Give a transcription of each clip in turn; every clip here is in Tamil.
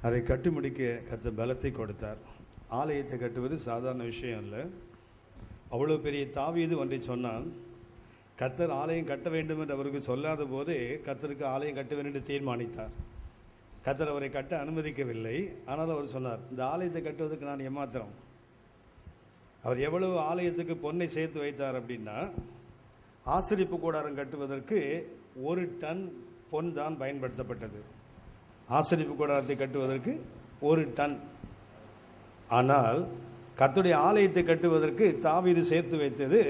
அதை கட்டி முடிக்க கர்த்தர் பலத்தை கொடுத்தார். ஆலயத்தை கட்டுவது சாதாரண விஷயம் இல்லை. அவ்வளோ பெரிய தாவீது ஒன்றை சொன்னான். கர்த்தர் ஆலயம் கட்ட வேண்டும் என்று அவருக்கு சொல்லாத போதே கர்த்தருக்கு ஆலயம் கட்ட வேண்டும் என்று தீர்மானித்தார். கர்த்தர் அவரை கட்ட அனுமதிக்கவில்லை. ஆனால் அவர் சொன்னார், இந்த ஆலயத்தை கட்டுவதற்கு நான் ஏமாத்திரம். அவர் எவ்வளவு ஆலயத்துக்கு பொன்னை சேர்த்து வைத்தார் அப்படின்னா, ஆசரிப்பு கூடாரம் கட்டுவதற்கு 1 டன் பொன் தான் பயன்படுத்தப்பட்டது. ஆசரிப்பு கூடாரத்தை கட்டுவதற்கு 1 டன். ஆனால் கர்த்தருடைய ஆலயத்தை கட்டுவதற்கு தாவீது சேர்த்து வைத்தது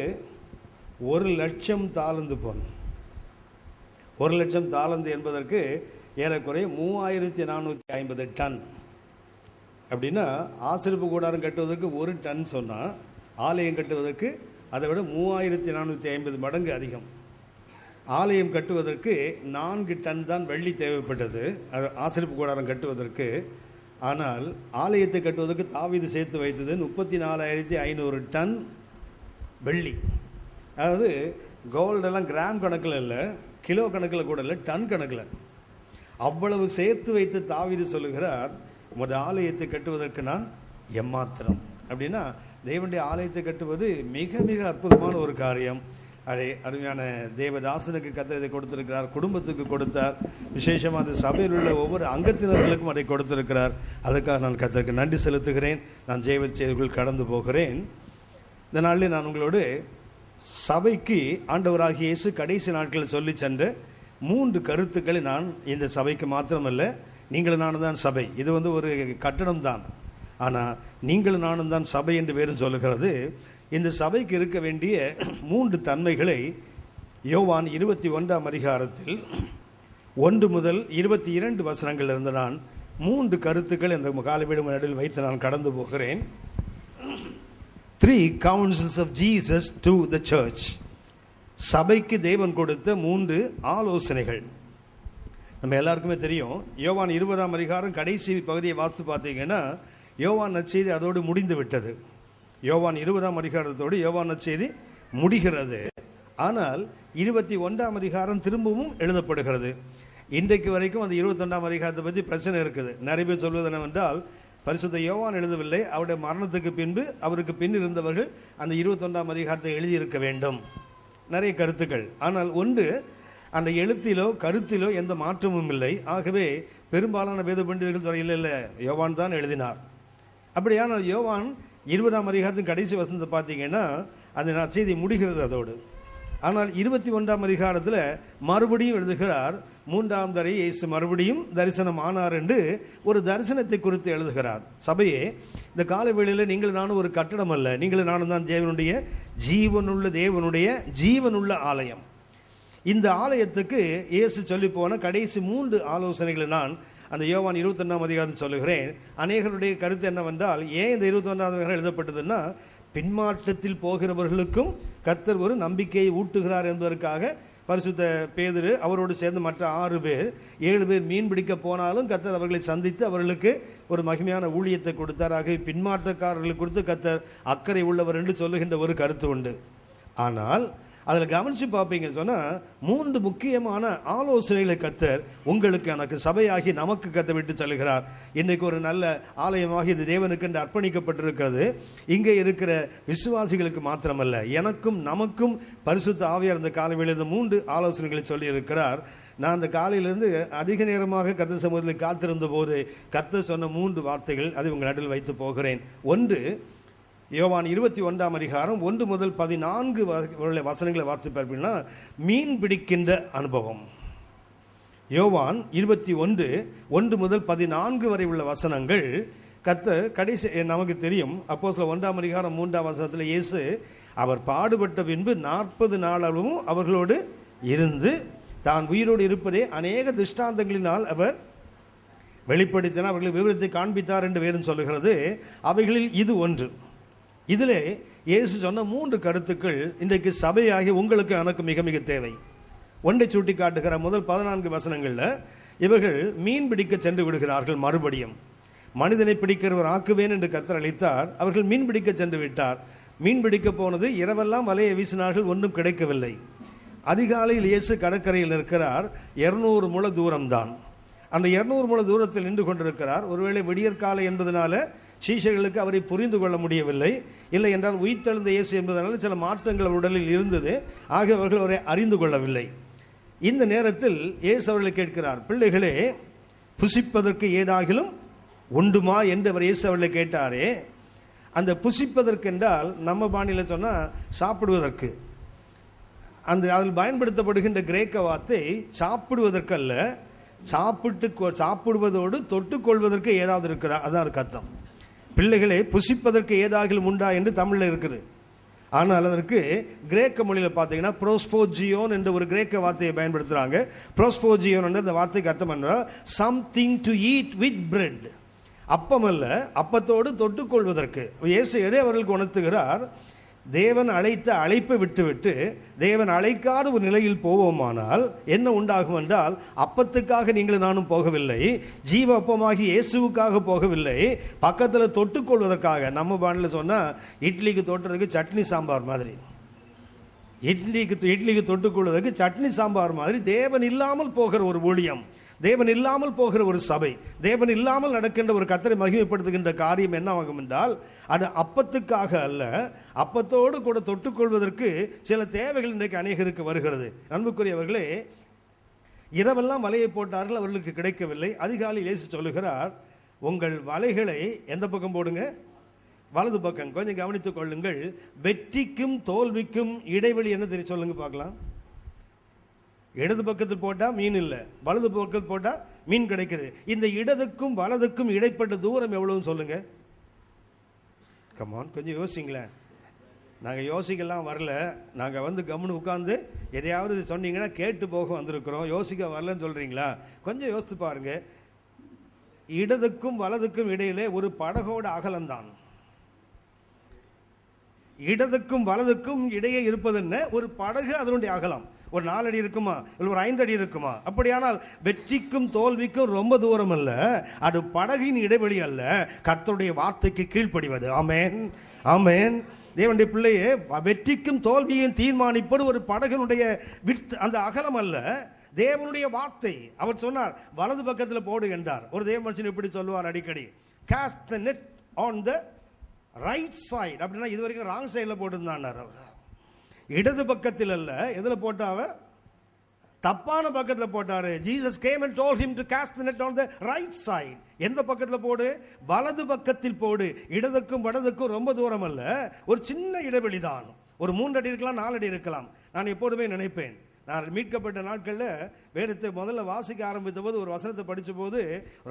1,00,000 தாலந்து பொன். 1,00,000 தாலந்து என்பதற்கு ஏறக்குறைய 3,450 டன். அப்படின்னா ஆசரிப்பு கூடாரம் கட்டுவதற்கு 1 டன் சொன்னால், ஆலயம் கட்டுவதற்கு அதை விட 3,450 மடங்கு அதிகம். ஆலயம் கட்டுவதற்கு 4 டன் தான் வெள்ளி தேவைப்பட்டது ஆசரிப்பு கூடாரம் கட்டுவதற்கு. ஆனால் ஆலயத்தை கட்டுவதற்கு தாவீது சேர்த்து வைத்தது 34,500 டன் வெள்ளி. அதாவது கோல்டெல்லாம் கிராம் கணக்கில் இல்லை, கிலோ கணக்கில் கூட இல்லை, டன் கணக்கில். அவ்வளவு சேர்த்து வைத்து தாவீது சொல்லுகிறார், உமது ஆலயத்தை கட்டுவதற்கு நான் எம்மாத்திரம். அப்படின்னா தேவனுடைய ஆலயத்தை கட்டுவது மிக மிக அற்புதமான ஒரு காரியம். அதை அருமையான தேவதாசனுக்கு கர்த்தர் இதை கொடுத்திருக்கிறார், குடும்பத்துக்கு கொடுத்தார், விசேஷமாக அந்த சபையில் உள்ள ஒவ்வொரு அங்கத்தினர்களுக்கும் அதை கொடுத்திருக்கிறார். அதுக்காக நான் கர்த்தருக்கு நன்றி செலுத்துகிறேன். நான் ஜெய செய்திக்குள் கடந்து போகிறேன். இந்த நாளில் நான் உங்களோடு சபைக்கு ஆண்டவராகிய இயேசு கடைசி நாட்களில் சொல்லி சென்ற 3 கருத்துக்களை நான் இந்த சபைக்கு மாத்திரமல்ல, நீங்களும் நானும் தான் சபை. இது ஒரு கட்டடம் தான், ஆனால் நீங்களும் நானும் தான் சபை என்று வேறு சொல்லுகிறது. இந்த சபைக்கு இருக்க வேண்டிய 3 தன்மைகளை யோவான் 21ஆம் அதிகாரத்தில் 1 முதல் 22 வசனங்களிலிருந்து நான் 3 கருத்துக்கள் இந்த காலைவேளை நடுவில் வைத்து நான் கடந்து போகிறேன். 3 counsels of Jesus to the church. சபைக்கு தேவன் கொடுத்த 3 ஆலோசனைகள். நம்ம எல்லாருக்குமே தெரியும், யோவான் 20ஆம் அதிகாரம் கடைசி பகுதியை வாசித்து பார்த்தீங்கன்னா யோவான் நற்செய்தி அதோடு முடிந்து விட்டது. யோவான் 20ஆம் அதிகாரத்தோடு யோவான் நற்செய்தி முடிகிறது. ஆனால் 21ஆம் அதிகாரம் திரும்பவும் எழுதப்படுகிறது. இன்றைக்கு வரைக்கும் அந்த 21ஆம் அதிகாரத்தை பற்றி பிரச்சனை இருக்குது. நிறைய பேர் சொல்வது என்னவென்றால், பரிசுத்த யோவான் எழுதவில்லை, அவருடைய மரணத்துக்கு பின்பு அவருக்கு பின் இருந்தவர்கள் அந்த 21ஆம் அதிகாரத்தை எழுதியிருக்க வேண்டும். நிறைய கருத்துக்கள். ஆனால் ஒன்று, அந்த எழுத்திலோ கருத்திலோ எந்த மாற்றமும் இல்லை. ஆகவே பெரும்பாலான வேத பண்டிதர்கள் சொல்ல, இல்லை யோவான் தான் எழுதினார். அப்படியானால் யோவான் 20ஆம் அதிகாரத்தின் கடைசி வசனத்தை பார்த்தீங்கன்னா அந்த நற்செய்தி முடிகிறது அதோடு. ஆனால் 21ஆம் அதிகாரத்தில் மறுபடியும் எழுதுகிறார், 3ஆம் தடவை இயேசு மறுபடியும் தரிசனம் ஆனார் என்று ஒரு தரிசனத்தை குறித்து எழுதுகிறார். சபையே, இந்த கால வேளையில் நீங்கள் நானும் ஒரு கட்டடம் அல்ல, நீங்கள் நானும் தான் தேவனுடைய ஜீவனுள்ள ஆலயம். இந்த ஆலயத்துக்கு இயேசு சொல்லி போன கடைசி 3 ஆலோசனைகளை நான் அந்த யோவான் 21ஆம் அதிகாரத்தில் சொல்லுகிறேன். அநேகருடைய கருத்து என்னவென்றால், ஏன் இந்த 21ஆம் அதிகாரம் எழுதப்பட்டதுன்னா, பின்மாற்றத்தில் போகிறவர்களுக்கும் கர்த்தர் ஒரு நம்பிக்கையை ஊட்டுகிறார் என்பதற்காக பரிசுத்த பேதுரு அவரோடு சேர்ந்து மற்ற 7 பேர் மீன் பிடிக்க போனாலும் கர்த்தர் அவர்களை சந்தித்து அவர்களுக்கு ஒரு மகிமையான ஊழியத்தை கொடுத்தார். ஆகவே பின்மாற்றக்காரர்களுக்கு கொடுத்து கர்த்தர் அக்கறை உள்ளவர் என்று சொல்லுகின்ற ஒரு கருத்து உண்டு. ஆனால் அதில் கவனித்து பார்ப்பீங்கன்னு சொன்னால் 3 முக்கியமான ஆலோசனைகளை கர்த்தர் உங்களுக்கு எனக்கு சபையாகி நமக்கு கத்த விட்டு செல்கிறார். இன்றைக்கு ஒரு நல்ல ஆலயமாக இது தேவனுக்கு என்று அர்ப்பணிக்கப்பட்டிருக்கிறது. இங்கே இருக்கிற விசுவாசிகளுக்கு மாத்திரமல்ல, எனக்கும் நமக்கும் பரிசுத்த ஆவியார் இந்த காலையில் இந்த 3 ஆலோசனைகளை சொல்லியிருக்கிறார். நான் அந்த காலையிலிருந்து அதிக நேரமாக கர்த்தர் சமூகத்தில் காத்திருந்த போது கர்த்தர் சொன்ன 3 வார்த்தைகள் அதை உங்கள் நடுவில் வைத்து போகிறேன். ஒன்று, யோவான் 21ஆம் அதிகாரம் 1 முதல் 14 வசனங்களை வாசித்து பார்ப்பீங்கன்னா மீன் பிடிக்கின்ற அனுபவம். யோவான் 21 1 முதல் 14 வரை உள்ள வசனங்கள் கர்த்தர் கடைசி நமக்கு தெரியும். அப்போஸ்தலர் 1ஆம் அதிகாரம் 3ஆம் வசனத்தில் இயேசு அவர் பாடுபட்ட பின்பு 40 நாளளவும் அவர்களோடு இருந்து தான் உயிரோடு இருப்பதே அநேக திருஷ்டாந்தங்களினால் அவர் வெளிப்படுத்தினார், அவர்களுக்கு விவரத்தை காண்பித்தார் என்று வேறு சொல்லுகிறது. அவைகளில் இது ஒன்று. இதிலே இயேசு சொன்ன 3 கருத்துக்கள் இன்றைக்கு சபையாகி உங்களுக்கு எனக்கு மிக மிக தேவை. ஒன்றை சுட்டி காட்டுகிற முதல் 14 வசனங்களில் இவர்கள் மீன் பிடிக்க சென்று விடுகிறார்கள். மறுபடியும் மனிதனை பிடிக்கிறவர் ஆக்குவேன் என்று கர்த்தர் அளித்தார். அவர்கள் மீன் பிடிக்க சென்று விட்டார். மீன் பிடிக்க போனது, இரவெல்லாம் வலையை வீசினார்கள், ஒன்றும் கிடைக்கவில்லை. அதிகாலையில் இயேசு கடற்கரையில் நிற்கிறார். 200 முழ தூரம்தான். அந்த 200 முழ தூரத்தில் நின்று கொண்டிருக்கிறார். ஒருவேளை விடியற்காலை என்பதனால சீஷர்களுக்கு அவரை புரிந்து கொள்ள முடியவில்லை. இல்லை என்றால் உயிர்த்தெழுந்த இயேசு என்பதனால சில மாற்றங்கள் உடலில் இருந்தது. ஆக அவர்கள் அவரை அறிந்து கொள்ளவில்லை. இந்த நேரத்தில் இயேசு அவர்களை கேட்கிறார், பிள்ளைகளே, புசிப்பதற்கு ஏதாகிலும் உண்டுமா என்று அவர் இயேசு அவர்களை கேட்டாரே. அந்த புசிப்பதற்கு என்றால் நம்ம பாணியில சொன்னால் சாப்பிடுவதற்கு. அதில் பயன்படுத்தப்படுகின்ற கிரேக்க வார்த்தை சாப்பிடுவதற்கு அல்ல, சாப்பிடுவதோடு தொட்டுக்கொள்வதற்கு ஏதாவது இருக்கிறா, அதான் இருக்கு அர்த்தம். பிள்ளைகளே, புசிப்பதற்கு ஏதாகிலும் உண்டா என்று தமிழில் இருக்குது. ஆனால் அதற்கு கிரேக்க மொழியில் பார்த்தீங்கன்னா ப்ரோஸ்போஜியோன் என்ற ஒரு கிரேக்க வார்த்தையை பயன்படுத்துகிறாங்க. ப்ரோஸ்போஜியோன் என்ற அந்த வார்த்தைக்கு அர்த்தம் என்றால் something to eat with bread. அப்பம் அல்ல, அப்பத்தோடு தொட்டுக்கொள்வதற்கு. இயேசு அவர்களுக்கு உணர்த்துகிறார், தேவன் அழைத்த அழைப்பை விட்டுவிட்டு தேவன் அழைக்காத ஒரு நிலையில் போவோமானால் என்ன உண்டாகும் என்றால், அப்பத்துக்காக நீங்களும் நானும் போகவில்லை, ஜீவ அப்பமாகி இயேசுவுக்காக போகவில்லை, பக்கத்தில் தொட்டுக்கொள்வதற்காக. நம்ம பாணியில் சொன்னால் இட்லிக்கு தொட்டுறதுக்கு சட்னி சாம்பார் மாதிரி, இட்லிக்கு தொட்டுக்கொள்வதற்கு சட்னி சாம்பார் மாதிரி தேவன் இல்லாமல் போகிற ஒரு ஊழியம், தேவன் இல்லாமல் போகிற ஒரு சபை, தேவன் இல்லாமல் நடக்கின்ற ஒரு கர்த்தரை மகிமைப்படுத்துகின்ற காரியம் என்ன ஆகும் என்றால், அது அப்பத்துக்காக அல்ல, அப்பத்தோடு கூட தொட்டுக்கொள்வதற்கு சில தேவைகள் இன்றைக்கு அநேகருக்கு வருகிறது. அன்புக்குரியவர்களே, இரவெல்லாம் வலையை போட்டார்கள், அவர்களுக்கு கிடைக்கவில்லை. அதிகாலையில் இயேசு சொல்லுகிறார், உங்கள் வலைகளை எந்த பக்கம் போடுங்க? வலது பக்கம். கொஞ்சம் கவனித்துக் கொள்ளுங்கள். வெற்றிக்கும் தோல்விக்கும் இடைவெளி என்ன தெரியும் சொல்லுங்க பார்க்கலாம். இடது பக்கத்தில் போட்டால் மீன் இல்லை, வலது பக்கத்தில் போட்டால் மீன் கிடைக்குது. இந்த இடதுக்கும் வலதுக்கும் இடைப்பட்ட தூரம் எவ்வளவுன்னு சொல்லுங்க. கமான், கொஞ்சம் யோசிங்களேன். நாங்கள் யோசிக்கலாம் வரல, நாங்கள் கம்முன்னு உட்காந்து எதையாவது சொன்னீங்கன்னா கேட்டு போக வந்திருக்கிறோம், யோசிக்க வரலன்னு சொல்கிறீங்களா? கொஞ்சம் யோசித்து பாருங்க. இடதுக்கும் வலதுக்கும் இடையிலே ஒரு படகோட அகலம்தான். இடதுக்கும் வலதுக்கும் இடையே இருப்பது என்ன? ஒரு படகு, அதனுடைய அகலம் ஒரு 4 அடி இருக்குமா, இல்லை ஒரு 5 அடி இருக்குமா? அப்படியானால் வெற்றிக்கும் தோல்விக்கும் ரொம்ப தூரம் அல்ல, அது படகின் இடைவெளி அல்ல, கர்த்தருடைய வார்த்தைக்கு கீழ்ப்படிவது. ஆமென், ஆமென். தேவனுடைய பிள்ளையே, வெற்றிக்கும் தோல்வியும் தீர்மானிப்பது ஒரு படகினுடைய வித், அந்த அகலம் அல்ல, தேவனுடைய வார்த்தை. அவர் சொன்னார், வலது பக்கத்தில் போடு என்றார். ஒரு தேவ மனுஷன் இப்படி சொல்லுவார் அடிக்கடி, cast the net on the right side. அப்படின்னா இது வரைக்கும் ராங் சைடில் போட்டுருந்தார். இடது பக்கத்தில் அல்ல, எதில் போட்டாவ? தப்பான பக்கத்தில் போட்டாரு. Jesus came and told him to cast the net on the right side. எந்த பக்கத்தில் போடு? வலது பக்கத்தில் போடு. இடதுக்கும் வலதுக்கும் ரொம்ப தூரம் அல்ல, ஒரு சின்ன இடைவெளி தான். ஒரு 3 அடி இருக்கலாம், 4 அடி இருக்கலாம். நான் எப்போதுமே நினைப்பேன், நான் மீட்கப்பட்ட நாட்களில் வேதத்தை முதல்ல வாசிக்க ஆரம்பித்த போது ஒரு வசனத்தை படித்த போது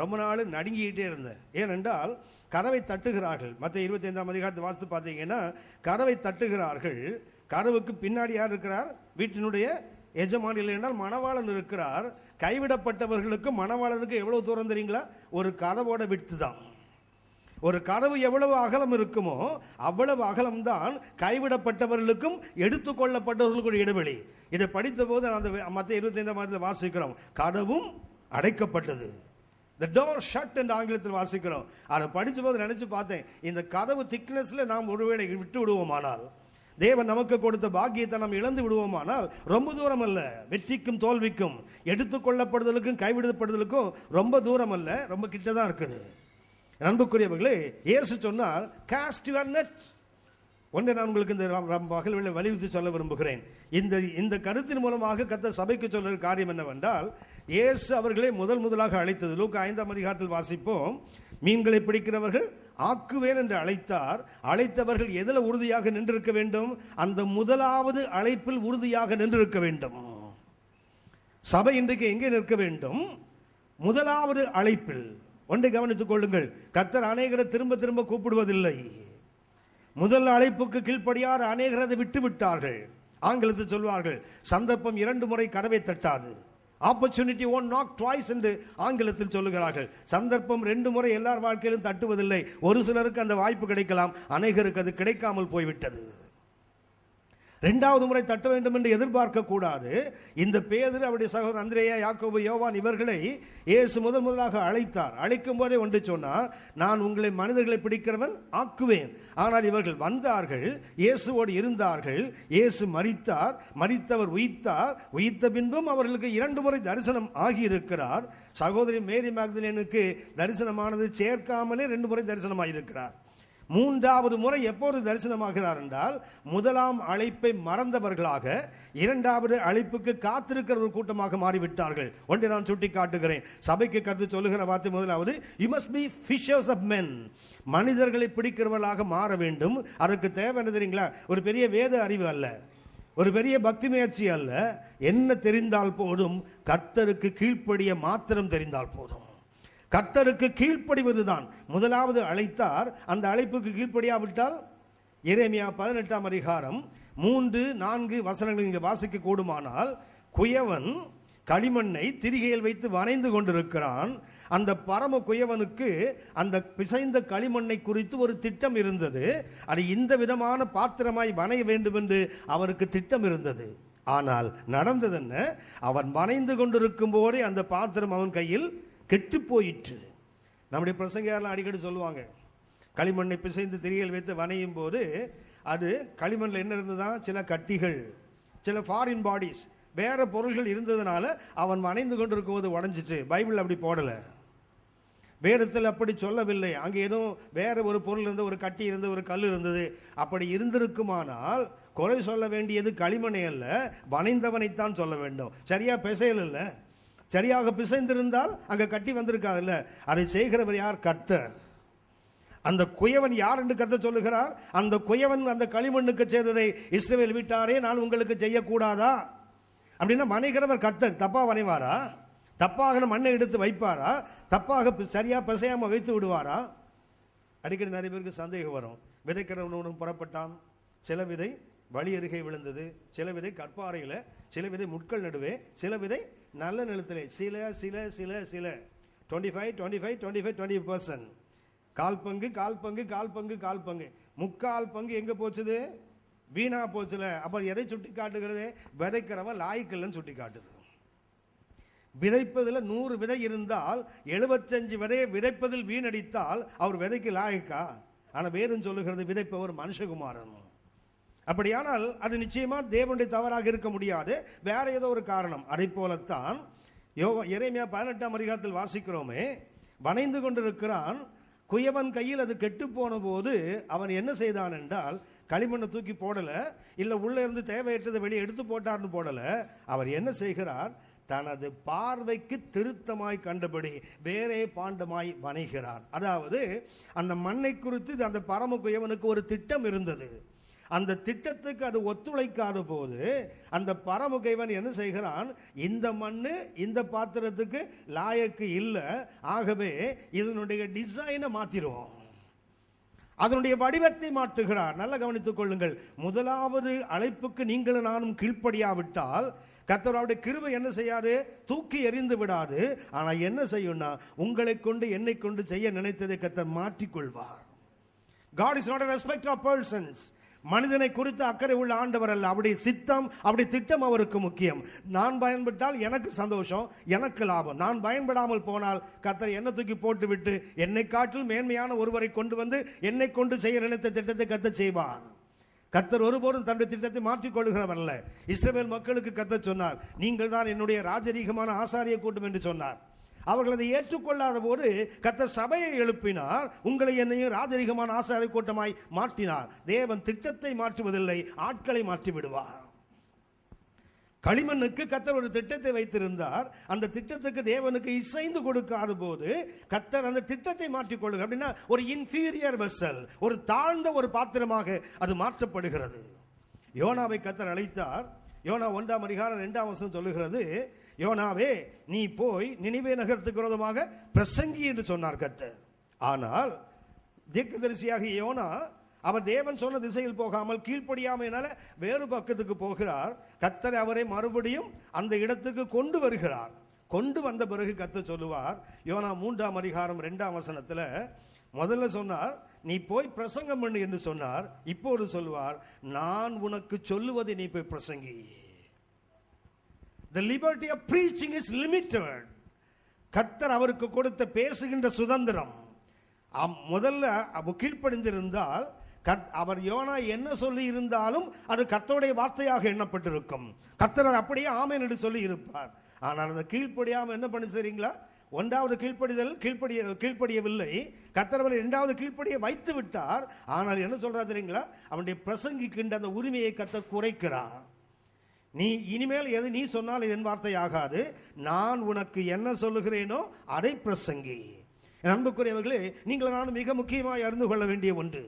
ரொம்ப நாள் நடுங்கிக்கிட்டே இருந்தேன். ஏனென்றால் கதவை தட்டுகிறார்கள். மத்திய 25ஆம் அதிகாரத்தை வாசித்து பார்த்தீங்கன்னா கதவை தட்டுகிறார்கள். கதவுக்கு பின்னாடி யார் இருக்கிறார்? வீட்டினுடைய எஜமான். இல்லை என்றால் மணவாளன் இருக்கிறார். கைவிடப்பட்டவர்களுக்கும் மணவாளனுக்கு எவ்வளவு தூரம் தெரியுங்களா? ஒரு கதவோட விட்டு தான். ஒரு கதவு எவ்வளவு அகலம் இருக்குமோ அவ்வளவு அகலம்தான் கைவிடப்பட்டவர்களுக்கும் எடுத்துக்கொள்ளப்பட்டவர்களுக்கு இடைவெளி. இதை படித்த போது அந்த மத்திய 25ஆம் அதிகாரத்தில் வாசிக்கிறோம், கதவும் அடைக்கப்பட்டது. The door shut என்று ஆங்கிலத்தில் வாசிக்கிறோம். அதை படித்த போது நினைச்சு பார்த்தேன், இந்த கதவு திக்னஸ்ல நாம் ஒருவேளை விட்டு விடுவோமானால், தேவன் நமக்கு கொடுத்த பாக்கியத்தை நாம் இழந்து விடுவோமானால் ரொம்ப தூரம் அல்ல. வெற்றிக்கும் தோல்விக்கும், எடுத்துக்கொள்ளப்படுதலுக்கும் கைவிடப்படுதலுக்கும் ரொம்ப தூரம் அல்ல, ரொம்ப கிட்ட தான் இருக்குது. அன்புக்குரியவர்களே, இயேசு சொன்னார், காஸ்ட் யுவர் நெட். ஒன்றை நான் உங்களுக்கு இந்த பகல் வலியுறுத்தி சொல்ல விரும்புகிறேன். இந்த கருத்தின் மூலமாக கர்த்தர் சபைக்கு சொல்ற காரியம் என்னவென்றால், இயேசு அவர்களை முதலாக அழைத்தது. லூக்கா 5ஆம் அதிகாரத்தில் வாசிப்போம். மீன்களை பிடிக்கிறவர்கள் ஆக்குவேன் என்று அழைத்தார். அழைத்தவர்கள் எதில் உறுதியாக நின்றிருக்க வேண்டும்? அந்த முதலாவது அழைப்பில் உறுதியாக நின்றிருக்க வேண்டும். சபை இன்றைக்கு எங்கே நிற்க வேண்டும்? முதலாவது அழைப்பில். ஒன்றை கவனித்துக் கொள்ளுங்கள், கர்த்தர் அநேகரை திரும்ப திரும்ப கூப்பிடுவதில்லை. முதல் அழைப்புக்கு கீழ்ப்படியாத அநேகரை விட்டு விட்டார்கள். ஆங்கிலத்தில் சொல்வார்கள், சந்தர்ப்பம் 2 முறை கதவை தட்டாது. ஆப்பர்ச்சுனிட்டி ஒன் நாக் ட்வைஸ் என்று ஆங்கிலத்தில் சொல்லுகிறார்கள். சந்தர்ப்பம் 2 முறை எல்லார் வாழ்க்கையிலும் தட்டுவதில்லை. ஒரு சிலருக்கு அந்த வாய்ப்பு கிடைக்கலாம், அநேகருக்கு அது கிடைக்காமல் போய்விட்டது. 2வது முறை தட்ட வேண்டும் என்று எதிர்பார்க்க கூடாது. இந்த பேதுரு, அவருடைய சகோதரர் அந்திரேயா, யாக்கோபு, யோவான் இவர்களை இயேசு முதலாக அழைத்தார். அழைக்கும் போதே ஒன்று சொன்னார், நான் உங்களை மனிதர்களை பிடிக்கிறவன் ஆக்குவேன். ஆனால் இவர்கள் வந்தார்கள், இயேசுவோடு இருந்தார்கள். இயேசு மரித்தார், மரித்தவர் உயிர்த்தார். உயிர்த்த பின்பும் அவர்களுக்கு 2 முறை தரிசனம் ஆகியிருக்கிறார். சகோதரி மேரி மேக்தலேனுக்கு தரிசனமானது சேர்க்காமலே 2 முறை தரிசனமாயிருக்கிறார். 3வது முறை எப்போது தரிசனமாகிறார் என்றால், முதலாம் அழைப்பை மறந்தவர்களாக 2வது அழைப்புக்கு காத்திருக்கிற ஒரு கூட்டமாக மாறிவிட்டார்கள். ஒன்றை நான் சுட்டி காட்டுகிறேன். சபைக்கு கருத்து சொல்லுகிற வார்த்தை முதலாவது, you must be fishers of men. மனிதர்களை பிடிக்கிறவர்களாக மாற வேண்டும். அதற்கு தேவை என்ன தெரியுங்களா? ஒரு பெரிய வேத அறிவு அல்ல, ஒரு பெரிய பக்தி முயற்சி அல்ல. என்ன தெரிந்தால் போதும்? கர்த்தருக்கு கீழ்ப்படிய மாத்திரம் தெரிந்தால் போதும். கர்த்தருக்கு கீழ்ப்படிவதுதான். முதலாவது அழைத்தார், அந்த அழைப்புக்கு கீழ்ப்படியாவிட்டால் எரேமியா 18ஆம் அதிகாரம் 3-4 வசனங்கள் இங்கே வாசிக்க கூடுமானால், குயவன் களிமண்ணை திரிகையில் வைத்து வரைந்து கொண்டிருக்கிறான். அந்த பரம குயவனுக்கு அந்த பிசைந்த களிமண்ணை குறித்து ஒரு திட்டம் இருந்தது. அது இந்த விதமான பாத்திரமாய் வரைய வேண்டும் என்று அவருக்கு திட்டம் இருந்தது. ஆனால் நடந்தது என்ன? அவன் வரைந்து கொண்டிருக்கும் போதே அந்த பாத்திரம் அவன் கையில் கெட்டு போயிற்று. நம்முடைய பிரசங்கெல்லாம் அடிக்கடி சொல்லுவாங்க, களிமண்ணை பிசைந்து திரிகையில் வைத்து வனையும் போது அது களிமண்ணில் என்ன இருந்ததுதான்? சில கட்டிகள், சில ஃபாரின் பாடிஸ், வேற பொருள்கள் இருந்ததுனால அவன் வனைந்து கொண்டிருக்கும் போது உடஞ்சிட்டு. பைபிள் அப்படி போடலை, வேதத்தில் அப்படி சொல்லவில்லை. அங்கே ஏதோ வேற ஒரு பொருள் இருந்தது, ஒரு கட்டி இருந்தது, ஒரு கல் இருந்தது. அப்படி இருந்திருக்குமானால் குறை சொல்ல வேண்டியது களிமண்ணை அல்ல, வனைந்தவனைத்தான் சொல்ல வேண்டும். சரியா பிசையல் இல்லை, சரியாக பிசைந்திருந்தால் அங்கே கட்டி வந்திருக்காதுல்ல. அதை செய்கிறவர் யார்? கர்த்தர். அந்த குயவன் யார் என்று கர்த்தர் சொல்லுகிறார். அந்த குயவன் அந்த களிமண்ணுக்கு செய்ததை இஸ்ரவேல் வீட்டாரே நான் உங்களுக்கு செய்யக்கூடாதா? அப்படின்னா வனைகிறவர் கர்த்தர். தப்பா வனைவாரா? தப்பாக மண்ணை எடுத்து வைப்பாரா? தப்பாக சரியா பிசையாம வைத்து விடுவாரா? அடிக்கடி நிறைய பேருக்கு சந்தேகம் வரும். விதைக்கிறவனும் புறப்பட்டான், சில விதை வழி அருகே விழுந்தது, சில விதை கற்பாறையில், சில விதை முட்கள் நடுவே, சில விதை நல்ல நிலத்திலே. சில சில சில சில 25-25-25-20%. கால் பங்கு கால் பங்கு கால் பங்கு கால் பங்கு, 3/4 பங்கு எங்க போச்சுது? வீணா போச்சுல. அப்ப எதை சுட்டி காட்டுகிறது? விதைக்கிறவன் லாய்க்கல்லன்னு சுட்டி காட்டுது. விதைப்பதில் 100 விதை இருந்தால் 75 விதையை விதைப்பதில் வீணடித்தால் அவர் விதைக்கு லாய்க்கா? ஆனா வேதம் சொல்லுகிறது விதைப்பவர் மனுஷகுமாரன். அப்படியானால் அது நிச்சயமா தேவனுடைய தவறாக இருக்க முடியாது, வேற ஏதோ ஒரு காரணம். அதை போலத்தான் எரேமியா 18ஆம் அதிகாரத்தில் வாசிக்கிறோமே, வனைந்து கொண்டிருக்கிறான். குயவன் கையில் அது கெட்டு போன போது அவன் என்ன செய்தான் என்றால், களிமண்ணை தூக்கி போடல, இல்ல உள்ள இருந்து தேவையற்றதை வெளியே எடுத்து போட்டார்னு போடல. அவர் என்ன செய்கிறார்? தனது பார்வைக்கு திருத்தமாய் கண்டபடி வேறே பாண்டமாய் வனைகிறார். அதாவது அந்த மண்ணை குறித்து அந்த பரம குயவனுக்கு ஒரு திட்டம் இருந்தது. அந்த திட்டத்துக்கு அது ஒத்துழைக்காத போது அந்த பரமுகைவன் என்ன செய்கிறான்? இந்த மண்ணு இந்த பாத்திரத்துக்கு லாயக்கு இல்லை, ஆகவே இதனுடைய டிசைனை மாத்திருவோம், அதனுடைய வடிவத்தை மாற்றுகிறார். நல்ல கவனித்துக் கொள்ளுங்கள். முதலாவது அழைப்புக்கு நீங்களும் நானும் கீழ்ப்படியாவிட்டால் கர்த்தருடைய கிருபை என்ன செய்யாது? தூக்கி எறிந்து விடாது. ஆனா என்ன செய்யும்னா, உங்களை கொண்டு என்னை கொண்டு செய்ய நினைத்ததை கர்த்தர் மாற்றிக்கொள்வார். God is not a respecter of persons. மனிதனை குறித்து அக்கறை உள்ள ஆண்டவர் அல்ல. அவருடைய சித்தம், அவருடைய திட்டம் அவருக்கு முக்கியம். நான் பயன்பட்டால் எனக்கு சந்தோஷம், எனக்கு லாபம். நான் பயன்படாமல் போனால் கர்த்தர் என்னை தூக்கி போட்டு விட்டு என்னை காட்டில் மேன்மையான ஒருவரை கொண்டு வந்து என்னை கொண்டு செய்ய நினைத்த திட்டத்தை கர்த்தர் செய்வார். கர்த்தர் ஒருபோதும் தன்னுடைய திட்டத்தை மாற்றிக் கொள்கிறவர் அல்ல. இஸ்ரவேல் மக்களுக்கு கர்த்தர் சொன்னார், நீங்கள் தான் என்னுடைய ராஜரீகமான ஆசாரிய கூட்டம் என்று சொன்னார். அவர்கள் அதை ஏற்றுக்கொள்ளாத போது கர்த்தர் சபையை எழுப்பினார், உங்களை என்னையும் ராஜரீகமான ஆசாரிய கூட்டமாய் மாற்றினார். தேவன் திட்டத்தை மாற்றுவதில்லை, ஆட்களை மாற்றி விடுவார். களிமண்ணுக்கு கர்த்தர் ஒரு திட்டத்தை வைத்திருந்தார். அந்த திட்டத்துக்கு தேவனுக்கு இசைந்து கொடுக்காத போது கர்த்தர் அந்த திட்டத்தை மாற்றிக்கொள்ளுங்க. அப்படின்னா ஒரு இன்ஃபீரியர் வெசல், ஒரு தாழ்ந்த ஒரு பாத்திரமாக அது மாற்றப்படுகிறது. யோனாவை கர்த்தர் அழைத்தார். யோனா 1ஆம் அதிகாரம் 2ஆம் வசனம் சொல்லுகிறது, யோனாவே நீ போய் நினிவே நகரத்துக்கு விரோதமாக பிரசங்கி என்று சொன்னார் கர்த்தர். ஆனால் தீர்க்கதரிசியாக யோனா அவர் தேவன் சொன்ன திசையில் போகாமல் கீழ்ப்படியாமையினால வேறு பக்கத்துக்கு போகிறார். கர்த்தர் அவரை மறுபடியும் அந்த இடத்துக்கு கொண்டு வருகிறார். கொண்டு வந்த பிறகு கர்த்தர் சொல்லுவார், யோனா 3ஆம் அதிகாரம் 2ஆம் வசனத்தில், முதல்ல சொன்னார் நீ போய் பிரசங்கம் பண்ணு என்று சொன்னார். இப்போது சொல்வார், நான் உனக்கு சொல்லுவதை நீ போய் பிரசங்கி. The liberty of preaching is limited. கர்த்தர் அவருக்கு கொடுத்த பேசுகின்ற சுதந்திரம். முதல்ல கீழ்ப்படிந்திருந்தால் அவர் யோனா என்ன சொல்லி இருந்தாலும் அது கர்த்தருடைய வார்த்தையாக எண்ணப்பட்டிருக்கும். கர்த்தர் அப்படியே ஆமென் என்று சொல்லி இருப்பார். ஆனால் அந்த கீழ்ப்படியாமல் என்ன பண்ணி தெரியுங்களா? ஒன்றாவது கீழ்ப்படியவில்லை. கர்த்தர் இரண்டாவது கீழ்ப்படிய வைத்து விட்டார். ஆனால் என்ன சொல்றார் தெரியுங்களா? அவனுடைய பிரசங்கிக்கின்ற அந்த உரிமையை கர்த்தர் குறைக்கிறார். நீ இனிமேல் எது நீ சொன்னால் என் வார்த்தை ஆகாது, நான் உனக்கு என்ன சொல்லுகிறேனோ அதை பிரசங்கி. அன்புக்குரியவர்களே, நீங்கள் நானும் மிக முக்கியமாக அறிந்து கொள்ள வேண்டிய ஒன்று,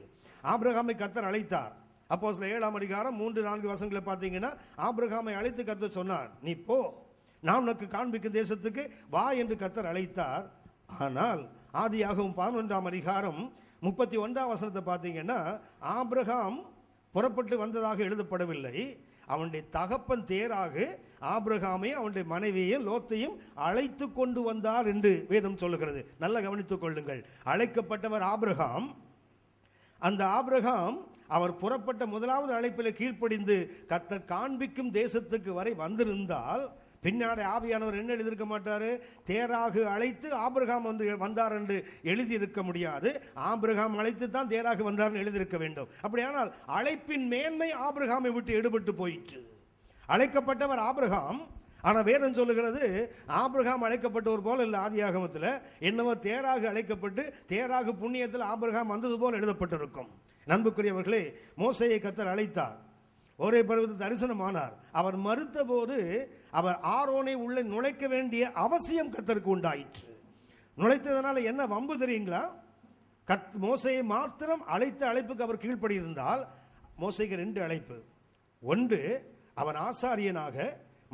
ஆபிரகாமை கர்த்தர் அழைத்தார். அப்போஸ்தலர் 7ஆம் அதிகாரம் 3-4 வசனங்களை பார்த்தீங்கன்னா, ஆபிரகாமை அழைத்து கர்த்தர் சொன்னார், நீ போ, நான் உனக்கு காண்பிக்கும் தேசத்துக்கு வா என்று கர்த்தர் அழைத்தார். ஆனால் ஆதியாகமம் 11ஆம் அதிகாரம் 31ஆம் வசனத்தை பார்த்தீங்கன்னா, ஆபிரகாம் புறப்பட்டு வந்ததாக எழுதப்படவில்லை. அவனுடைய தகப்பன் தேராகு ஆபிரகாமை அவனுடைய மனைவியையும் லோத்தையும் அழைத்து கொண்டு வந்தார் என்று வேதம் சொல்லுகிறது. நல்லா கவனித்துக் கொள்ளுங்கள். அழைக்கப்பட்டவர் ஆபிரகாம். அந்த ஆபிரகாம் அவர் புறப்பட்ட முதலாவது அழைப்பில் கீழ்ப்படிந்து கர்த்தர் காண்பிக்கும் தேசத்துக்கு வரை வந்திருந்தால் பின்னாடி ஆவியானவர் என்ன எழுதியிருக்க மாட்டாரு? தேராகு அழைத்து ஆபிரகாம் வந்தார் என்று எழுதியிருக்க முடியாது. ஆபிரகாம் அழைத்து தான் தேராகு வந்தார் எழுதியிருக்க வேண்டும். அப்படியானால் அழைப்பின் மேன்மை ஆபிரகாமை விட்டு எடுபட்டு போயிற்று. அழைக்கப்பட்டவர் ஆபிரகாம். ஆனால் வேதம் சொல்லுகிறது ஆபிரகாம் அழைக்கப்பட்டவர் போல இல்லை. ஆதியாகமத்தில் என்னவோ தேராகு அழைக்கப்பட்டு தேராகு புண்ணியத்தில் ஆபிரகாம் வந்தது போல் எழுதப்பட்டிருக்கும். அன்புக்குரியவர்களே, மோசேயை கர்த்தர் அழைத்தார். ஒரே பருவத்தில் தரிசனமானார். அவர் மறுத்த போது அவர் ஆரோனை உள்ளே நுழைக்க வேண்டிய அவசியம் கர்த்தருக்கு உண்டாயிற்று. நுழைத்ததனால என்ன வம்பு தெரியுங்களா? மோசையை மாத்திரம் அழைத்த அழைப்புக்கு அவர் கீழ்ப்படி இருந்தால், மோசைக்கு 2 அழைப்பு. ஒன்று அவர் ஆசாரியனாக,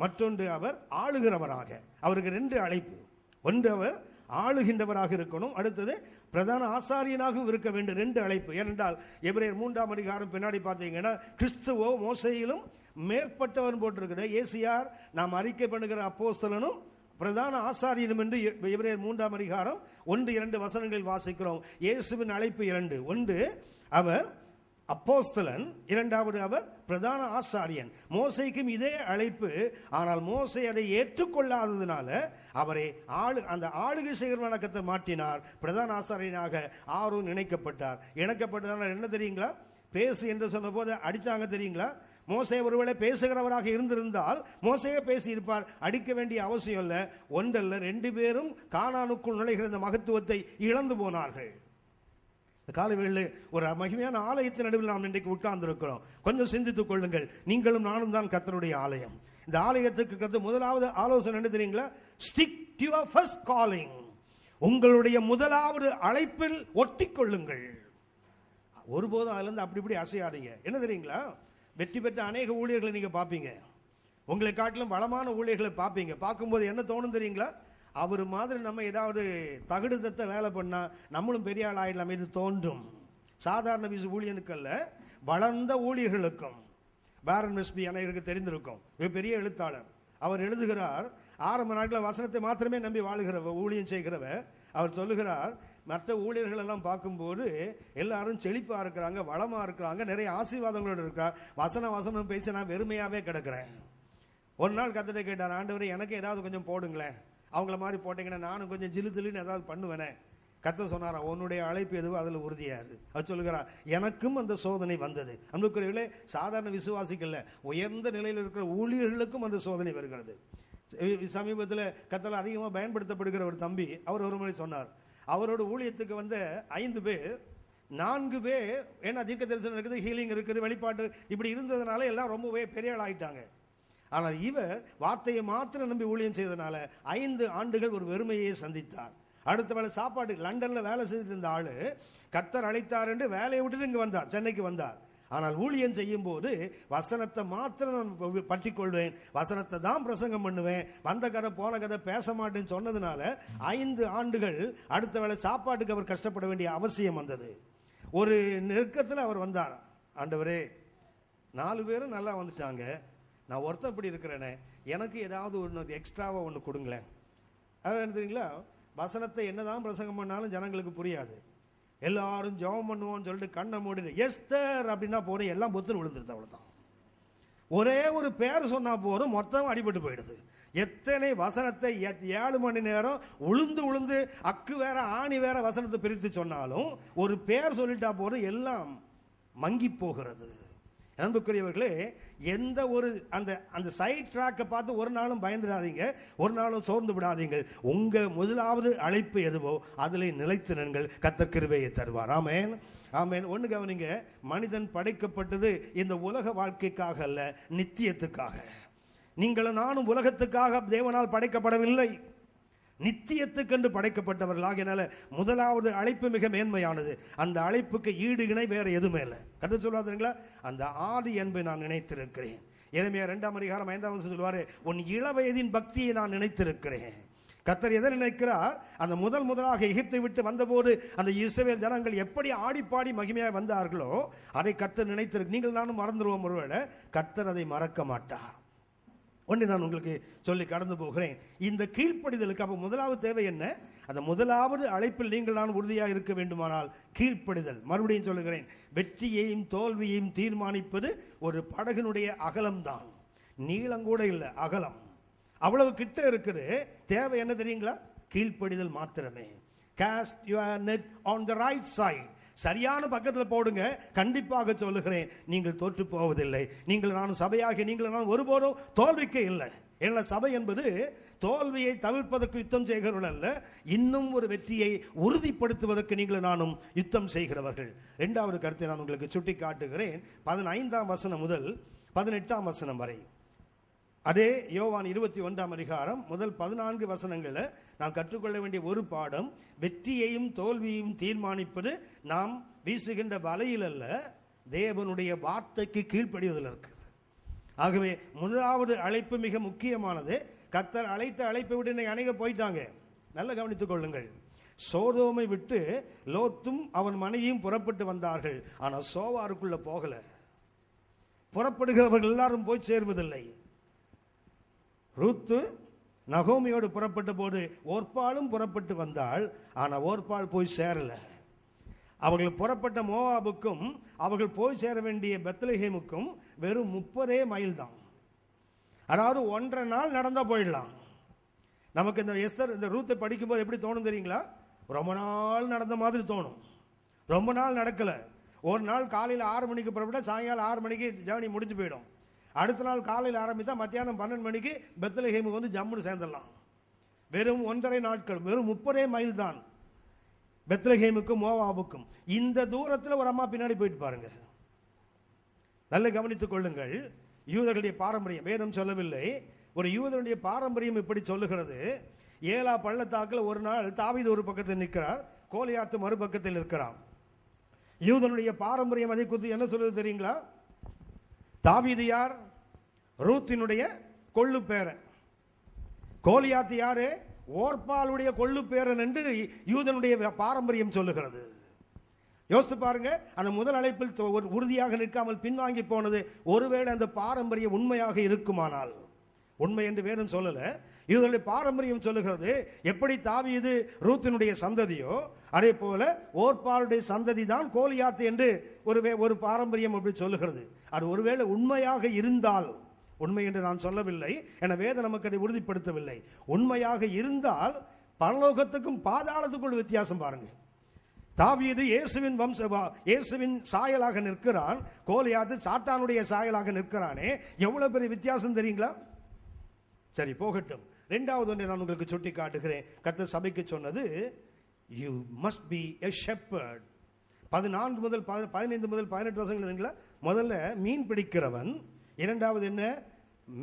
மற்றொன்று அவர் ஆளுகிறவராக. அவருக்கு 2 அழைப்பு. ஒன்று அவர் ஆளுகின்றவராக இருக்கணும், அடுத்தது பிரதான ஆசாரியனாகவும் இருக்க வேண்டும். 2 அழைப்பு. ஏனென்றால் எபிரேயர் 3ஆம் அதிகாரம் பின்னாடி பார்த்தீங்கன்னா, கிறிஸ்துவோ மோசையிலும் மேற்பட்டவன் போட்டிருக்கிற ஏசியார் நாம் அறிக்கை பண்ணுகிற அப்போஸ்தலனும் பிரதான ஆசாரியனும் என்று எபிரேயர் 3ஆம் அதிகாரம் 1-2 வசனங்களில் வாசிக்கிறோம். இயேசுவின் அழைப்பு 2. ஒன்று அவர் அப்போஸ்தலன், இரண்டாவது அவர் பிரதான ஆசாரியன். மோசைக்கும் இதே அழைப்பு. ஆனால் மோசை அதை ஏற்றுக்கொள்ளாததுனால அவரை அந்த ஆளுகை செய்கிறவனாக கர்த்தர் மாற்றினார். பிரதான ஆசாரியனாக ஆரோன் இணைக்கப்பட்டார். இணைக்கப்பட்டதால் என்ன தெரியுங்களா? பேசு என்று சொன்ன போது அடிச்சாங்க தெரியுங்களா? மோசே ஒருவேளை பேசுகிறவராக இருந்திருந்தால் மோசையே பேசியிருப்பார். அடிக்க வேண்டிய அவசியம் இல்லை. ஒன்றல்ல, 2 பேரும் கானானுக்குள் நுழைகிற இந்த மகத்துவத்தை இழந்து போனார்கள். காலைவேளையில் ஒரு மகிமையான ஆலயத்தின் நடுவில் நாம் இன்றைக்கு உட்கார்ந்திருக்கிறோம். கொஞ்சம் சிந்தித்துக் கொள்ளுங்கள். நீங்களும் நானும் தான் கர்த்தருடைய ஆலயம். இந்த ஆலயத்துக்கு கர்த்தர் முதலாவது ஆலோசனை என்ன தெரியுங்களா? Stick to your first calling. உங்களுடைய முதலாவது அழைப்பில் ஒட்டிக்கொள்ளுங்கள். ஒருபோதும் அதுலேருந்து அப்படி இப்படி அசையாதீங்க. என்ன தெரியுங்களா? வெற்றி பெற்ற அநேக ஊழியர்களை நீங்க பார்ப்பீங்க. உங்களை காட்டிலும் வளமான ஊழியர்களை பார்ப்பீங்க. பார்க்கும்போது என்ன தோணும் தெரியுங்களா? அவர் மாதிரி நம்ம ஏதாவது தகுடுதத்தை வேலை பண்ணால் நம்மளும் பெரிய ஆள் ஆயிடலாம் இது தோன்றும். சாதாரண ஊழியனுக்கு அல்ல, வளர்ந்த ஊழியர்களுக்கும். பேரன் மெஸ்பி அனைவருக்கு தெரிந்திருக்கும். பெரிய எழுத்தாளர். அவர் எழுதுகிறார், ஆரம்ப நாட்களில் வசனத்தை மாத்திரமே நம்பி வாழுகிறவர், ஊழியம் செய்கிறவர். அவர் சொல்லுகிறார், மற்ற ஊழியர்கள் எல்லாம் பார்க்கும்போது எல்லாரும் செழிப்பாக இருக்கிறாங்க, வளமாக இருக்கிறாங்க, நிறைய ஆசீர்வாதங்களோடு இருக்கிறார். வசனம் பேசி நான் வெறுமையாகவே கிடக்கிறேன். ஒரு நாள் கர்த்தரை கேட்டார், ஆண்டவரே எனக்கு ஏதாவது கொஞ்சம் போடுங்களேன், அவங்கள மாதிரி போட்டீங்கன்னா நானும் கொஞ்சம் ஜிலுன்னு ஏதாவது பண்ணுவேனே. கர்த்தர் சொன்னாரா, உன்னுடைய அழைப்பு எதுவோ அதில் உறுதியாரு. அது சொல்லுகிறார், எனக்கும் அந்த சோதனை வந்தது. அன்புக்குரியவர்களே, சாதாரண விசுவாசிக்கல்ல, உயர்ந்த நிலையில் இருக்கிற ஊழியர்களுக்கும் அந்த சோதனை வருகிறது. சமீபத்தில் கர்த்தரால் அதிகமாக பயன்படுத்தப்படுகிற ஒரு தம்பி, அவர் ஒரு முறை சொன்னார், அவரோட ஊழியத்துக்கு வந்த 5 பேர் 4 பேர், ஏன்னா தீர்க்க தரிசனம் இருக்குது, ஹீலிங் இருக்குது, வெளிப்பாட்டு இப்படி இருந்ததுனால எல்லாம் ரொம்பவே பெரிய ஆள் ஆயிட்டாங்க. ஆனால் இவர் வார்த்தையை மாத்திரம் நம்பி ஊழியம் செய்ததுனால 5 ஆண்டுகள் ஒரு வெறுமையை சந்தித்தார். அடுத்த வேலை சாப்பாடு லண்டன்ல வேலை செய்துட்டு இருந்த ஆளு கர்த்தர் அழைத்தார் என்று வேலையை விட்டுட்டு இங்கே வந்தார், சென்னைக்கு வந்தார். ஆனால் ஊழியம் செய்யும் போது வசனத்தை மாத்திரம் நான் பற்றி கொள்வேன், வசனத்தை தான் பிரசங்கம் பண்ணுவேன், வந்த கதை போன கதை பேச மாட்டேன்னு சொன்னதுனால 5 ஆண்டுகள் அடுத்த வேலை சாப்பாட்டுக்கு அவர் கஷ்டப்பட வேண்டிய அவசியம் வந்தது. ஒரு நெருக்கத்தில் அவர் வந்தார், ஆண்டவரே 4 பேரும் நல்லா வந்துட்டாங்க, நான் ஒருத்தன் இப்படி இருக்கிறேனே, எனக்கு ஏதாவது ஒன்று எக்ஸ்ட்ராவாக ஒன்று கொடுங்களேன். அதாவது என்ன தெரியுங்களா, வசனத்தை என்னதான் பிரசங்கம் பண்ணாலும் ஜனங்களுக்கு புரியாது. எல்லாரும் ஜெபம் பண்ணுவோம்னு சொல்லிட்டு கண்ணை மூடி எஸ்தர் அப்படின்னா போறேன், எல்லாம் பொத்துன்னு விழுந்துருது. அவ்வளவுதான். ஒரே ஒரு பேர் சொன்னா போறோம், மொத்தம் அடிபட்டு போயிடுது. எத்தனை வசனத்தை 7 மணி நேரம் உளுந்து அக்கு வேற ஆணி வேற வசனத்தை பிரித்து சொன்னாலும் ஒரு பேர் சொல்லிட்டா போறோம், எல்லாம் மங்கி போகிறது. அன்புக்குரியவர்களே, எந்த ஒரு அந்த சைட் ட்ராக்கை பார்த்து ஒரு நாளும் பயந்துடாதீங்க, ஒரு நாளும் சோர்ந்து விடாதீங்க. உங்க முதலாவது அழைப்பு எதுவோ அதில் நிலைத்து நின்றுங்கள். கர்த்தர் கிருபையை தருவார். ஆமென், ஆமென். ஒன்று கவனிங்க, மனிதன் படைக்கப்பட்டது இந்த உலக வாழ்க்கைக்காக அல்ல, நித்தியத்துக்காக. நீங்களும் நானும் உலகத்துக்காக தேவனால் படைக்கப்படவில்லை, நித்தியத்துக்கென்று படைக்கப்பட்டவர்களாகினால முதலாவது அழைப்பு மிக மேன்மையானது. அந்த அழைப்புக்கு ஈடு இணை வேற எதுவுமே இல்லை. கர்த்தர் சொல்வாருங்களா, அந்த ஆதி அன்பை நான் நினைத்திருக்கிறேன். எரேமியா 2:5 சொல்வாரு, உன் இளவயதின் பக்தியை நான் நினைத்திருக்கிறேன். கர்த்தர் எதை நினைக்கிறார்? அந்த முதலாக எகிப்தை விட்டு வந்தபோது அந்த இஸ்ரவேல் ஜனங்கள் எப்படி ஆடிப்பாடி மகிமையாக வந்தார்களோ அதை கர்த்தர் நினைத்திருக்கு. நீங்கள் நானும் மறந்துடுவோம் ஒருவேளை, கர்த்தர் அதை மறக்க மாட்டார். ஒன்று நான் உங்களுக்கு சொல்லி கடந்து போகிறேன். இந்த கீழ்ப்படிதலுக்கு அப்போ முதலாவது தேவை என்ன? அந்த முதலாவது அழைப்பில் நீங்கள் நான் உறுதியாக இருக்க வேண்டுமானால் கீழ்ப்படிதல். மறுபடியும் சொல்லுகிறேன், வெற்றியையும் தோல்வியையும் தீர்மானிப்பது ஒரு படகினுடைய அகலம்தான், நீளங்கூட இல்லை, அகலம். அவ்வளவு கிட்ட இருக்குது. தேவை என்ன தெரியுங்களா? கீழ்ப்படிதல் மாத்திரமே. Cast your net on the right side. சரியான பக்கத்தில் போடுங்க. கண்டிப்பாக சொல்லுகிறேன், நீங்கள் தோற்று போவதில்லை. நீங்கள் நான் சபையாகி நீங்கள் நான் ஒருபோதும் தோல்விக்கே இல்லை. ஏன்னா சபை என்பது தோல்வியை தவிர்ப்பதற்கு யுத்தம் செய்கிறவர்கள் அல்ல, இன்னும் ஒரு வெற்றியை உறுதிப்படுத்துவதற்கு நீங்கள் நானும் யுத்தம் செய்கிறவர்கள். இரண்டாவது கருத்தை நான் உங்களுக்கு சுட்டி காட்டுகிறேன். 15ஆம் வசனம் முதல் 18ஆம் வசனம் வரை. அதே யோவான் 21 முதல் 14 வசனங்களை நாம் கற்றுக்கொள்ள வேண்டிய ஒரு பாடம், வெற்றியையும் தோல்வியையும் தீர்மானிப்பது நாம் வீசுகின்ற வலையில் அல்ல, தேவனுடைய வார்த்தைக்கு கீழ்ப்படிவதில் இருக்குது. ஆகவே முதலாவது அழைப்பு மிக முக்கியமானது. கர்த்தர் அழைத்த அழைப்பை விட்டு இன்னைக்கு அநேகர் போயிட்டாங்க. நல்ல கவனித்துக் கொள்ளுங்கள். சோதோமை விட்டு லோத்தும் அவன் மனைவியும் புறப்பட்டு வந்தார்கள். ஆனால் சோவாருக்குள்ள போகல. புறப்படுகிறவர்கள் எல்லாரும் போய் சேர்வதில்லை. ரூத்து நகோமியோடு புறப்பட்ட போது ஓர்பாலும் புறப்பட்டு வந்தாள். ஆனால் ஓர்பால் போய் சேரல. அவர்கள் புறப்பட்ட மோவாபுக்கும் அவர்கள் போய் சேர வேண்டிய பெத்லஹேமுக்கும் வெறும் 30 மைல் தான். அதாவது 1.5 நாள் நடந்தா போயிடலாம். நமக்கு இந்த எஸ்தர் இந்த ரூத்தை படிக்கும்போது எப்படி தோணும் தெரியுங்களா? ரொம்ப நாள் நடந்த மாதிரி தோணும். ரொம்ப நாள் நடக்கல. ஒரு நாள் காலையில் 6 மணிக்கு புறப்பட்டா சாயங்காலம் 6 மணிக்கு ஜேர்னி முடிஞ்சு போயிடும். அடுத்த நாள் காலையில் ஆரம்பித்தா மத்தியானம் 12 மணிக்கு பெத்லஹேமுக்கு வந்து ஜம்முன்னு சேர்ந்துடலாம். வெறும் 1.5 நாட்கள், வெறும் 30 மைல் தான் பெத்லஹேமுக்கும் மோவாபுக்கும். இந்த தூரத்தில் ஒரு அம்மா பின்னாடி போயிட்டு பாருங்க. நல்ல கவனித்துக் கொள்ளுங்கள். யூதர்களுடைய பாரம்பரியம் வேதம் சொல்லவில்லை, ஒரு யூதனுடைய பாரம்பரியம் இப்படி சொல்லுகிறது. ஏலா பள்ளத்தாக்கில் ஒரு நாள் தாவீது ஒரு பக்கத்தில் நிற்கிறார், கோலியாத்து மறுபக்கத்தில் நிற்கிறான். யூதனுடைய பாரம்பரியம் அதை குறித்து என்ன சொல்லுது தெரியுங்களா? தாவீது யார்? ரூத்தினுடைய கொள்ளு பேரன். கோலியாத்து யாரு? ஓர்பாலுடைய கொள்ளு பேரன் என்று யூதனுடைய பாரம்பரியம் சொல்லுகிறது. யோசித்து பாருங்க. அந்த முதல் அழைப்பில் உறுதியாக நிற்காமல் பின்வாங்கி போனது ஒருவேளை அந்த பாரம்பரியம் உண்மையாக இருக்குமானால், உண்மை என்று வேறும் சொல்லல, யூதனுடைய பாரம்பரியம் சொல்லுகிறது. எப்படி தாவீது ரூத்தினுடைய சந்ததியோ அதே போல ஓர்பாலுடைய சந்ததி தான் கோலியாத்து என்று ஒரு பாரம்பரியம் அப்படி சொல்லுகிறது. அது ஒருவேளை உண்மையாக இருந்தால், உண்மை என்று நான் சொல்லவில்லை, என வேதம் நமக்கு அதை உறுதிப்படுத்தவில்லை. உண்மையாக இருந்தால் பரலோகத்துக்கும் பாதாளத்துக்குள் வித்தியாசம் பாருங்க. தாவீது இயேசுவின் சாயலாக நிற்கிறான், கோலியாத்து சாத்தானுடைய சாயலாக நிற்கிறானே, எவ்வளவு பெரிய வித்தியாசம் தெரியுங்களா? சரி, போகட்டும். இரண்டாவது ஒன்றை நான் உங்களுக்கு சுட்டி காட்டுகிறேன். கர்த்தர் சபைக்கு சொன்னது, you must B a shepherd. 14 முதல் 15 முதல் 18 வருஷங்கள். முதல்ல மீன் பிடிக்கிறவன், இரண்டாவது என்ன?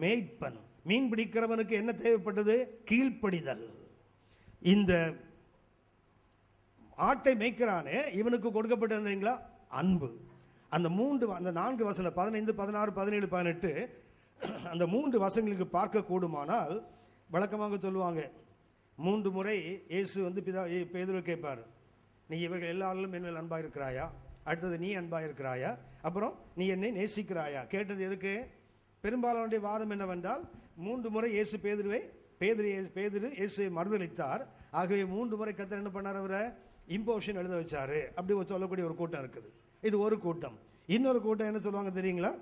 மேய்ப்பன். மீன் பிடிக்கிறவனுக்கு என்ன தேவைப்பட்டது? கீழ்ப்படிதல். இந்த ஆட்டை மேய்க்கிறானே, இவனுக்கு கொடுக்கப்பட்டிருந்தீங்களா? அன்பு. அந்த 4 வசனம் 15, 16, 17, 18 அந்த 3 வசனங்களுக்கு பார்க்க கூடுமானால் வழக்கமாக சொல்லுவாங்க, 3 முறை இயேசு வந்து பேதுருவை கேட்பார், நீ இவர்கள் எல்லாரிலும் என் மேல் அன்பாக இருக்கிறாயா? அடுத்தது நீ அன்பாக இருக்கிறாயா? அப்புறம் நீ என்னை நேசிக்கிறாயா? கேட்டது எதுக்கு? பெரும்பாலானுடைய வாதம் என்னவென்றால், 3 முறை இயேசு பேதுரு இயேசுவை மறுதலித்தார். ஆகவே 3 முறை கர்த்தர் என்ன பண்ணார்? அவரை இம்போஷன் எழுத வச்சாரு அப்படி சொல்லக்கூடிய ஒரு கூட்டம் இருக்குது. இது ஒரு கூட்டம். இன்னொரு கூட்டம் என்ன சொல்லுவாங்க தெரியுங்களா?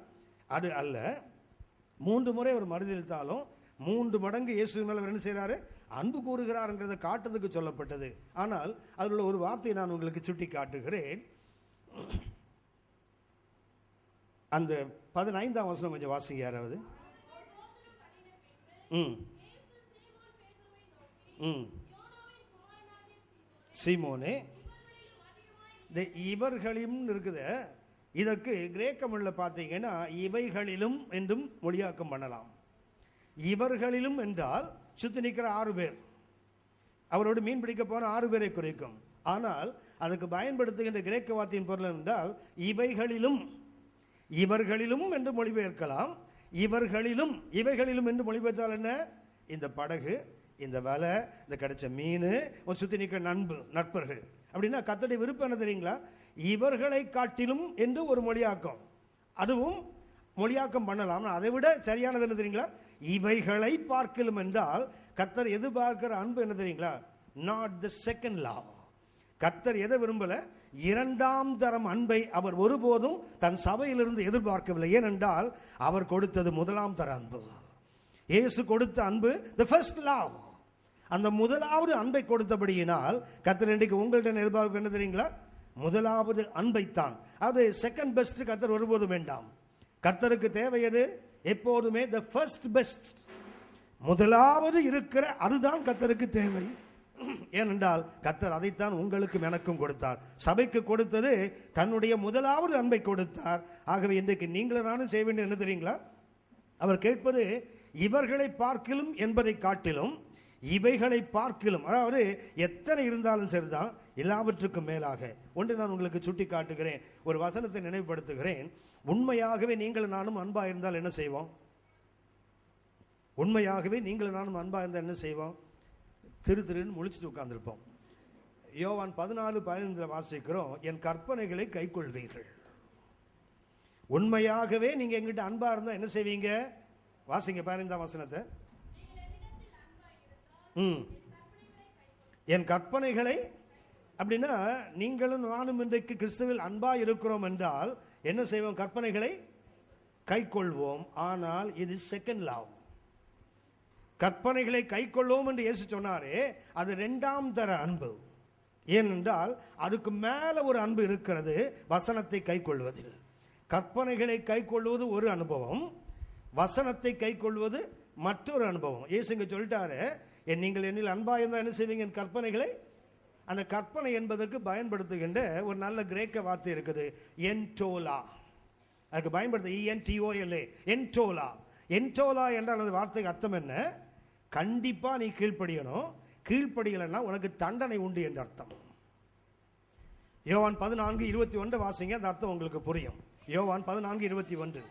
அது அல்ல. 3 முறை அவர் மறுதலித்தாலும் 3 மடங்கு இயேசு மேல என்ன செய்யறாரு? அன்பு கூறுகிறார்ங்கிறத காட்டுறதுக்கு சொல்லப்பட்டது. ஆனால் அதில் உள்ள ஒரு வார்த்தையை நான் உங்களுக்கு சுட்டி காட்டுகிறேன். அந்த 15ஆம் வசனம் கொஞ்சம் வாசிங்க யாராவது. சீமோனே, இவர்களும் இருக்குது. இதற்கு கிரேக்க மொழியில பார்த்தீங்கன்னா இவைகளிலும் என்றும் மொழியாக்கம் பண்ணலாம். இவர்களிலும் என்றால் சுத்தி நிற்கிற 6 பேர், அவரோடு மீன் பிடிக்க போன 6 பேரை குறிக்கும். ஆனால் அதுக்கு பயன்படுத்துகின்ற கிரேக்க வார்த்தையின் பொருள் என்றால் இவைகளிலும், இவர்களிலும் என்று மொழிபெயர்க்கலாம். இவர்களிலும், இவைகளிலும் என்று மொழிபெயர்த்தால் என்ன? இந்த படகு, இந்த வலை, இந்த கிடைச்ச மீன், சுத்தி நிற்கிற நண்பர்கள். அப்படின்னா கர்த்தருடைய விருப்பம் என்ன தெரியுங்களா? இவர்களை காட்டிலும் என்று ஒரு மொழியாக்கம், அதுவும் மொழியாக்கம் பண்ணலாம். அதை விட சரியானது என்ன தெரியுங்களா? இவைகளை பார்க்கலும் என்றால் கர்த்தர் எதிர்பார்க்கிற அன்பு என்ன தெரியுங்களா? Not the second love. கர்த்தர் எதை விரும்பல? 2ஆம் தரம் அன்பை அவர் ஒருபோதும் தன் சபையிலிருந்து எதிர்பார்க்கவில்லை. ஏனென்றால் அவர் கொடுத்தது 1ஆம் தர அன்பு. இயேசு கொடுத்த அன்பு தி ஃபர்ஸ்ட் லவ். அந்த 1வது அன்பை கொடுத்தபடியினால் கர்த்தர் இன்றைக்கு உங்கள்கிட்ட எதிர்பார்ப்பு என்ன தெரியுங்களா? 1வது அன்பைத்தான். அது செகண்ட் பெஸ்ட் கர்த்தர் ஒருபோதும் வேண்டாம். கர்த்தருக்கு தேவை எது? எப்போதுமே தி ஃபர்ஸ்ட் பெஸ்ட். 1வது இருக்கிற அதுதான் கர்த்தருக்கு தேவை. ஏனென்றால் கர்த்தர் அதைத்தான் உங்களுக்கும் எனக்கும் கொடுத்தார். சபைக்கு கொடுத்தது தன்னுடைய 1வது அன்பை கொடுத்தார். ஆகவே இன்றைக்கு நீங்களும் நானும் செய்ய வேண்டியது என்ன தெரியுங்களா? அவர் கேட்பது இவர்களை பார்க்கிலும் என்பதை காட்டிலும் இவைகளை பார்க்கிலும், அதாவது எத்தனை இருந்தாலும் சரிதான், எல்லாவற்றுக்கும் மேலாக ஒன்று நான் உங்களுக்கு சுட்டி காட்டுகிறேன். ஒரு வசனத்தை நினைவுபடுத்துகிறேன். உண்மையாகவே நீங்கள் நானும் அன்பா இருந்தால் என்ன செய்வோம்? உண்மையாகவே நீங்கள் நானும் அன்பா இருந்தால் என்ன செய்வோம்? திருன்னு முழிச்சுட்டு உட்கார்ந்துருப்போம். யோவான் 14:15 வாசிக்கிறோம், என் கற்பனைகளை கை கொள்வீர்கள். உண்மையாகவே நீங்க எங்கிட்ட அன்பா இருந்தா என்ன செய்வீங்க? வாசிங்க 15ஆம் வசனத்தை. என் கற்பனைகளை, அப்படின்னா நீங்களும் நானும் இன்றைக்கு கிறிஸ்துவில் அன்பா இருக்கிறோம் என்றால் என்ன செய்வோம்? கற்பனைகளை கை கொள்வோம். ஆனால் இது செகண்ட் லவ். கற்பனைகளை கை கொள்வோம் என்று இயேசு சொன்னாரே, அது 2ஆம் தர அன்பு. ஏனென்றால் அதுக்கு மேல ஒரு அன்பு இருக்கிறது, வசனத்தை கை கொள்வதில். கற்பனைகளை கை கொள்வது ஒரு அனுபவம், வசனத்தை கை கொள்வது மற்றொரு அனுபவம். இயேசுங்க சொல்லிட்டாரு, நீங்கள் என்னில் அன்பா இருந்தால் என்ன செய்வீங்க? என் கற்பனைகளை. அந்த கற்பனை என்பதற்கு பயன்படுத்துகின்ற ஒரு நல்ல கிரேக்க வார்த்தை இருக்குது, என்டோலா. அதுக்கு பயன்படுத்த ENTOLA, என்டோலா. என்டோலா என்றால் அந்த வார்த்தைக்கு அர்த்தம் என்ன? கண்டிப்பா நீ கீழ்ப்படியணும், கீழ்ப்படியலைன்னா உனக்கு தண்டனை உண்டு என்ற அர்த்தம். யோவான் 14:21 வாசிங்க, அந்த அர்த்தம் உங்களுக்கு புரியும். யோவான் 14:21,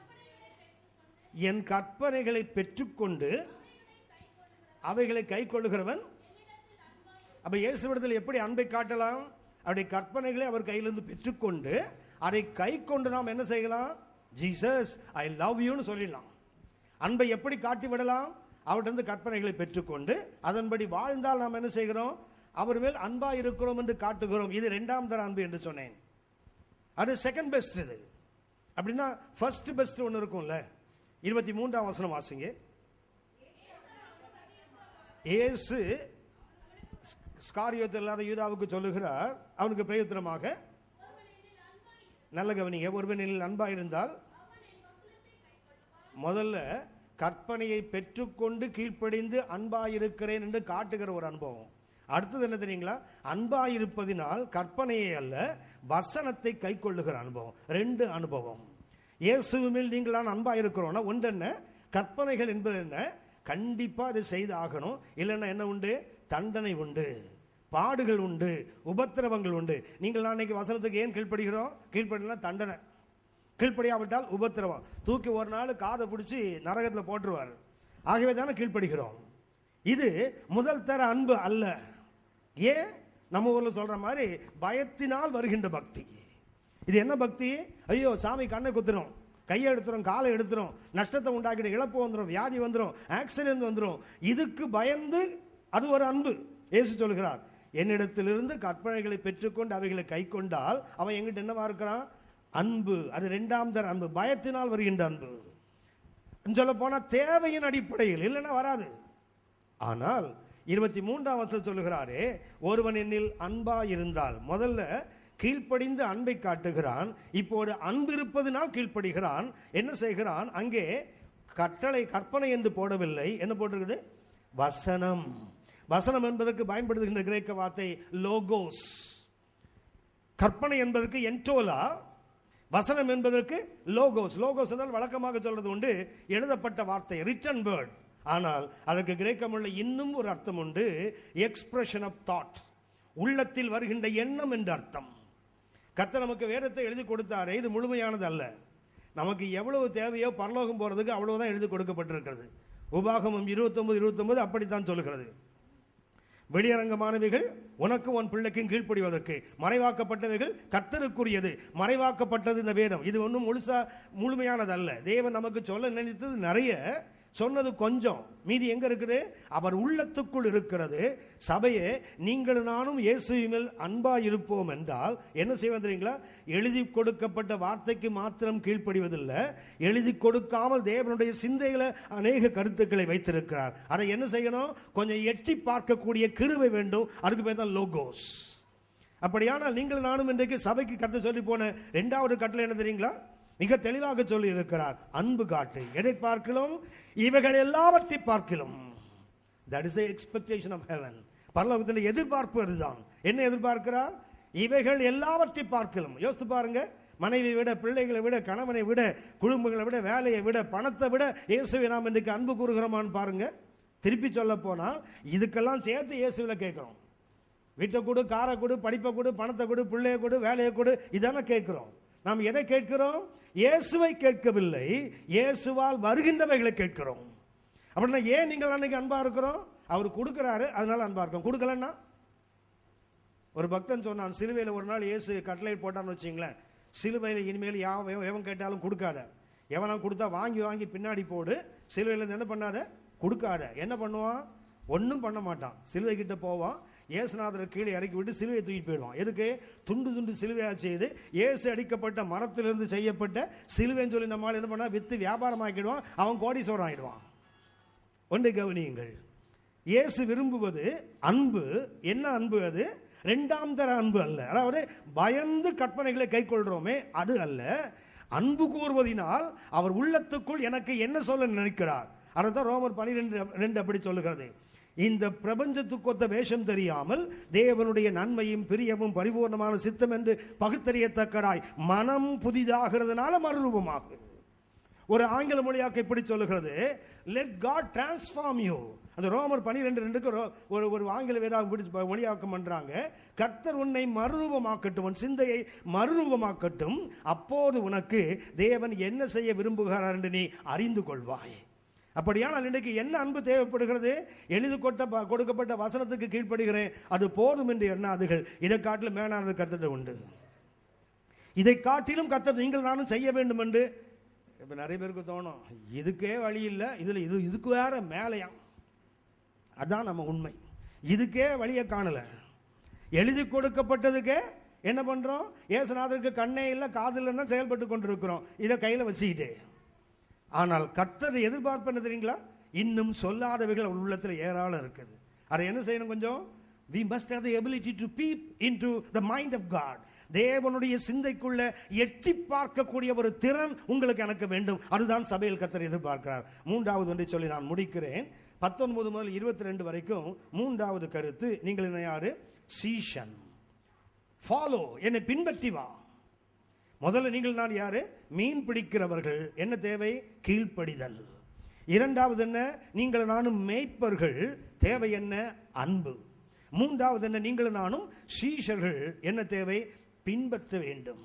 என் கற்பனைகளை பெற்றுக்கொண்டு அவைகளை கை கொள்ளுகிறவன். அப்ப இயேசுவிடத்தில் எப்படி அன்பை காட்டலாம்? அவருடைய கற்பனைகளை அவர் கையிலிருந்து பெற்றுக்கொண்டு அதை கை கொண்டு நாம் என்ன செய்யலாம்? ஜீசஸ் ஐ லவ் யூன்னு சொல்லிடலாம். அன்பை எப்படி காட்டி விடலாம்? அவர்கிட்ட கற்பனைகளை பெற்றுக்கொண்டு அதன்படி வாழ்ந்தால் நாம் என்ன செய்கிறோம்? அவர் மேல் அன்பா இருக்கிறோம் என்று காட்டுகிறோம். இது 2ஆம் தர அன்பு என்று சொன்னேன். அது செகண்ட் பெஸ்ட். இது அப்படின்னா ஃபர்ஸ்ட் பெஸ்ட் ஒன்று இருக்கும்ல. 23ஆம் வசனம் வாசிங்க. இயேசு ஸ்காரியோத்து இல்லாத யூதாவுக்கு சொல்லுகிறார், அவனுக்கு பிரயோஜனமாக, நல்ல கவனிங்க, ஒருவனில் அன்பா இருந்தால் முதல்ல கற்பனையை பெற்றுக்கொண்டு கீழ்ப்படிந்து அன்பாயிருக்கிறேன் என்று காட்டுகிற ஒரு அனுபவம். அடுத்தது என்ன தெரியுங்களா? அன்பாயிருப்பதினால் கற்பனையை அல்ல வசனத்தை கை கொள்ளுகிற அனுபவம். 2 அனுபவம். இயேசுவில் நீங்கள் நான் அன்பாயிருக்கிறோம்னா ஒன்று என்ன? கற்பனைகள் என்பது என்ன? கண்டிப்பா அதை செய்து ஆகணும். இல்லைன்னா என்ன உண்டு? தண்டனை உண்டு, பாடுகள் உண்டு, உபத்திரவங்கள் உண்டு. நீங்கள் நான் இன்னைக்கு வசனத்துக்கு ஏன் கீழ்ப்படுகிறோம்? கீழ்ப்படினா தண்டனை, கீழ்ப்படியாவிட்டால் உபத்திரவம். தூக்கி ஒரு நாள் காதை பிடிச்சி நரகத்தில் போட்டுருவார். ஆகவே தானே கீழ்ப்படுகிறோம். இது முதல் தர அன்பு அல்ல. ஏன்? நம்ம ஊர்ல சொல்ற மாதிரி பயத்தினால் வருகின்ற பக்தி. இது என்ன பக்தி? ஐயோ சாமி கண்ணை குத்துறோம், கையை எடுத்துரும், காலை எடுத்துரும், நஷ்டத்தை உண்டாக்கிட்டு இழப்பு வந்துடும், வியாதி வந்துடும், ஆக்சிடென்ட் வந்துடும், இதுக்கு பயந்து அது ஒரு அன்பு. இயேசு சொல்கிறார், என்னிடத்திலிருந்து கற்பனைகளை பெற்றுக்கொண்டு அவைகளை கை கொண்டால் அவன் எங்கிட்ட என்னவா இருக்கிறான்? அன்பு. அது இரண்டாம் தர அன்பு, பயத்தினால் வருகின்ற அன்பு. சொல்ல போனா தேவையின் அடிப்படையில், இல்லைன்னா வராது. ஆனால் 23ஆம் வசனம் சொல்லுகிறாரே, ஒருவன் என்னில் அன்பா இருந்தால், முதல்ல கீழ்ப்படிந்து அன்பை காட்டுகிறான். இப்போது அன்பு இருப்பதனால் கீழ்ப்படுகிறான். என்ன செய்கிறான்? அங்கே கட்டளை கற்பனை என்று போடவில்லை, என்ன போட்டிருக்குது? வசனம். வசனம் என்பதற்கு பயன்படுத்துகின்ற கிரேக்க வார்த்தை லோகோஸ். கற்பனை என்பதற்கு என்டோலா, வசனம் என்பதற்கு லோகோஸ். லோகோஸ் என்றால் வழக்கமாக சொல்றது உண்டு எழுதப்பட்ட வார்த்தை, ரிட்டன் வேர்ட். ஆனால் அதற்கு கிரேக்கம் உள்ள இன்னும் ஒரு அர்த்தம் உண்டு, எக்ஸ்பிரஷன் ஆஃப் தாட், உள்ளத்தில் வருகின்ற எண்ணம் என்ற அர்த்தம். கர்த்தர் நமக்கு வேதத்தை எழுதி கொடுத்தாரே, இது முழுமையானது அல்ல. நமக்கு எவ்வளவு தேவையோ பரலோகம் போறதுக்கு அவ்வளவுதான் எழுதி கொடுக்கப்பட்டிருக்கிறது. உபாகமம் 29:29 அப்படித்தான் சொல்லுகிறது. வெளியரங்கமானவைகள் உனக்கும் உன் பிள்ளைக்கும் கீழ்ப்படிவதற்கு, மறைவாக்கப்பட்டவைகள் கர்த்தருக்குரியது. மறைவாக்கப்பட்டது இந்த வேதம். இது ஒன்றும் முழுமையானது அல்ல. தேவன் நமக்கு சொல்ல நினைத்தது நிறைய, சொன்னது கொஞ்சம். மீதி எங்க இருக்குது? அவர் உள்ளத்துக்குள் இருக்கிறது. சபையே, நீங்கள் நானும் இயேசுவின் அன்பா இருப்போம் என்றால் என்ன செய்வது தெரியுங்களா? எழுதி கொடுக்கப்பட்ட வார்த்தைக்கு மாத்திரம் கீழ்ப்படிவதில்லை, எழுதி கொடுக்காமல் தேவனுடைய சிந்தைகளை அநேக கருத்துக்களை வைத்திருக்கிறார். அதை என்ன செய்யணும்? கொஞ்சம் எட்டி பார்க்கக்கூடிய கிருபை வேண்டும். அதுக்கு பேர் தான் லோகோஸ். அப்படியானால் நீங்கள் நானும் இன்றைக்கு சபைக்கு கர்த்தர் சொல்லி போன இரண்டாவது கட்டளை என்ன தெரியுங்களா? மிக தெளிவாக சொல்லி இருக்கிறார், அன்பு காட்டு. எதை பார்க்கலாம்? இவைகள் எல்லாவற்றை பார்க்கலாம். That is the expectation of heaven. பரலோகத்தில் எதிர்பார்ப்பு அதுதான். என்ன எதிர்பார்க்கிறார்? இவைகள் எல்லாவற்றை பார்க்கலாம். யோசித்து பாருங்க, மனைவி விட, பிள்ளைகளை விட, கணவனை விட, குடும்பங்களை விட, வேலையை விட, பணத்தை விட இயேசுவை நாம் இன்றைக்கு அன்பு கூறுகிறோமான்னு பாருங்க. திருப்பி சொல்ல போனால் இதுக்கெல்லாம் சேர்த்து இயேசுவில் கேட்கிறோம். வீட்டை கொடு, காரை கொடு, படிப்பை கொடு, பணத்தை கொடு, பிள்ளையை கொடு, வேலையை கொடு, இதான கேட்கிறோம். நாம் எதை கேட்கிறோம்? இயேசுவை கேட்கவில்லை, இயேசுவால் வருகின்றவைகளை கேட்கிறோம். அப்படின்னா ஏன் நீங்கள் அன்னைக்கு அன்பா இருக்கிறோம்? அவர் கொடுக்கிறாரு, அதனால அன்பா இருக்கும். கொடுக்கலன்னா, ஒரு பக்தன் சொன்னான், சிலுவையில் ஒரு நாள் இயேசு கட்டளை போட்டான்னு வச்சுங்களேன், சிலுவையில் இனிமேல் எவன் கேட்டாலும் கொடுக்காத, எவனா கொடுத்தா வாங்கி வாங்கி பின்னாடி போடு, சிலுவையில் என்ன பண்ணாத, கொடுக்காத. என்ன பண்ணுவான்? ஒன்றும் பண்ண மாட்டான். சிலுவை கிட்ட போவான், இயேசுநாதரை கீழே இறக்கி விட்டு சிலுவையை தூக்கி போயிடுவான். எதுக்கு? துண்டு துண்டு சிலுவையாக செய்து இயேசு அடிக்கப்பட்ட மரத்திலிருந்து செய்யப்பட்ட சிலுவைன்னு சொல்லி நம்மளால் என்ன பண்ணா வித்து வியாபாரமாக்கிடுவான். அவன் கோடீஸ்வரன் ஆகிடுவான். ஒன்றை கவனியுங்கள், இயேசு விரும்புவது அன்பு. என்ன அன்பு அது? இரண்டாம் தர அன்பு அல்ல. அதாவது பயந்து கற்பனைகளை கை கொள்றோமே அது அல்ல. அன்பு கூறுவதினால் அவர் உள்ளத்துக்குள் எனக்கு என்ன சொல்ல நினைக்கிறார். அதான் ரோமர் 12:2 அப்படி சொல்லுகிறது. இந்த பிரபஞ்சத்துக்கு ஒத்த வேஷம் தெரியாமல் தேவனுடைய நன்மையும் பிரியமும் பரிபூர்ணமான சித்தம் என்று பகுத்தறியத்தக்கதாய் மனம் புதிதாகிறதுனால மறுரூபமாகு. ஒரு ஆங்கில மொழியாக்க இப்படி சொல்லுகிறது, லெட் காட் டிரான்ஸ்ஃபார்ம் யூ. அந்த ரோமர் 12:2 ஒரு ஆங்கில வேதாகம் பிடிச்சு மொழியாக்கம் பண்றாங்க. கர்த்தர் உன்னை மறுரூபமாக்கட்டும், உன் சிந்தையை மறுரூபமாக்கட்டும், அப்போது உனக்கு தேவன் என்ன செய்ய விரும்புகிறார் என்று நீ அறிந்து கொள்வாய். அப்படியானால் இன்றைக்கு என்ன அன்பு தேவைப்படுகிறது? எழுதி கொடுக்கப்பட்ட வசனத்துக்கு கீழ்ப்படுகிறேன், அது போதும் என்று எண்ணாதுகள். இதை காட்டிலும் மேலானது கர்த்தர் உண்டு. இதை காட்டிலும் கர்த்தர் நீங்கள் நானும் செய்ய வேண்டும் என்று இப்போ நிறைய பேருக்கு தோணும், இதுக்கே வழி இல்லை, இதுக்கு வேற மேலையாம். அதான் நம்ம உண்மை. இதுக்கே வழியை காணலை. எழுதி கொடுக்கப்பட்டதுக்கே என்ன பண்ணுறோம்? இயேசுநாதருக்கு கண்ணே இல்லை, காதில் தான் செயல்பட்டு கொண்டிருக்கிறோம், இதை கையில் வச்சுக்கிட்டே. ஆனால் கர்த்தர் எதிர்பார்ப்பு என்ன தெரியுங்களா? இன்னும் சொல்லாதவைகள் அவர் உள்ளத்தில் ஏராளம் இருக்குது. அதை என்ன செய்யணும்? கொஞ்சம் we must have the ability to peep into the mind of God. தேவனுடைய சிந்தைக்குள்ள எட்டி பார்க்கக்கூடிய ஒரு திறன் உங்களுக்கு எனக்கு வேண்டும். அதுதான் சபையில் கர்த்தர் எதிர்பார்க்கிறார். மூன்றாவது ஒன்றை சொல்லி நான் முடிக்கிறேன். 19 முதல் 22 வரைக்கும் மூன்றாவது கருத்து, நீங்கள் என்ன யாரு? சீஷன். ஃபாலோ, என்னை பின்பற்றி வா. முதல்ல நீங்கள் நான் யாரு? மீன் பிடிக்கிறவர்கள். என்ன தேவை? கீழ்ப்படிதல். இரண்டாவது என்ன? நீங்கள் நானும் மேய்ப்பர்கள். தேவை என்ன? அன்பு. மூன்றாவது என்ன? நீங்கள் நானும் சீஷர்கள். என்ன தேவை? பின்பற்ற வேண்டும்.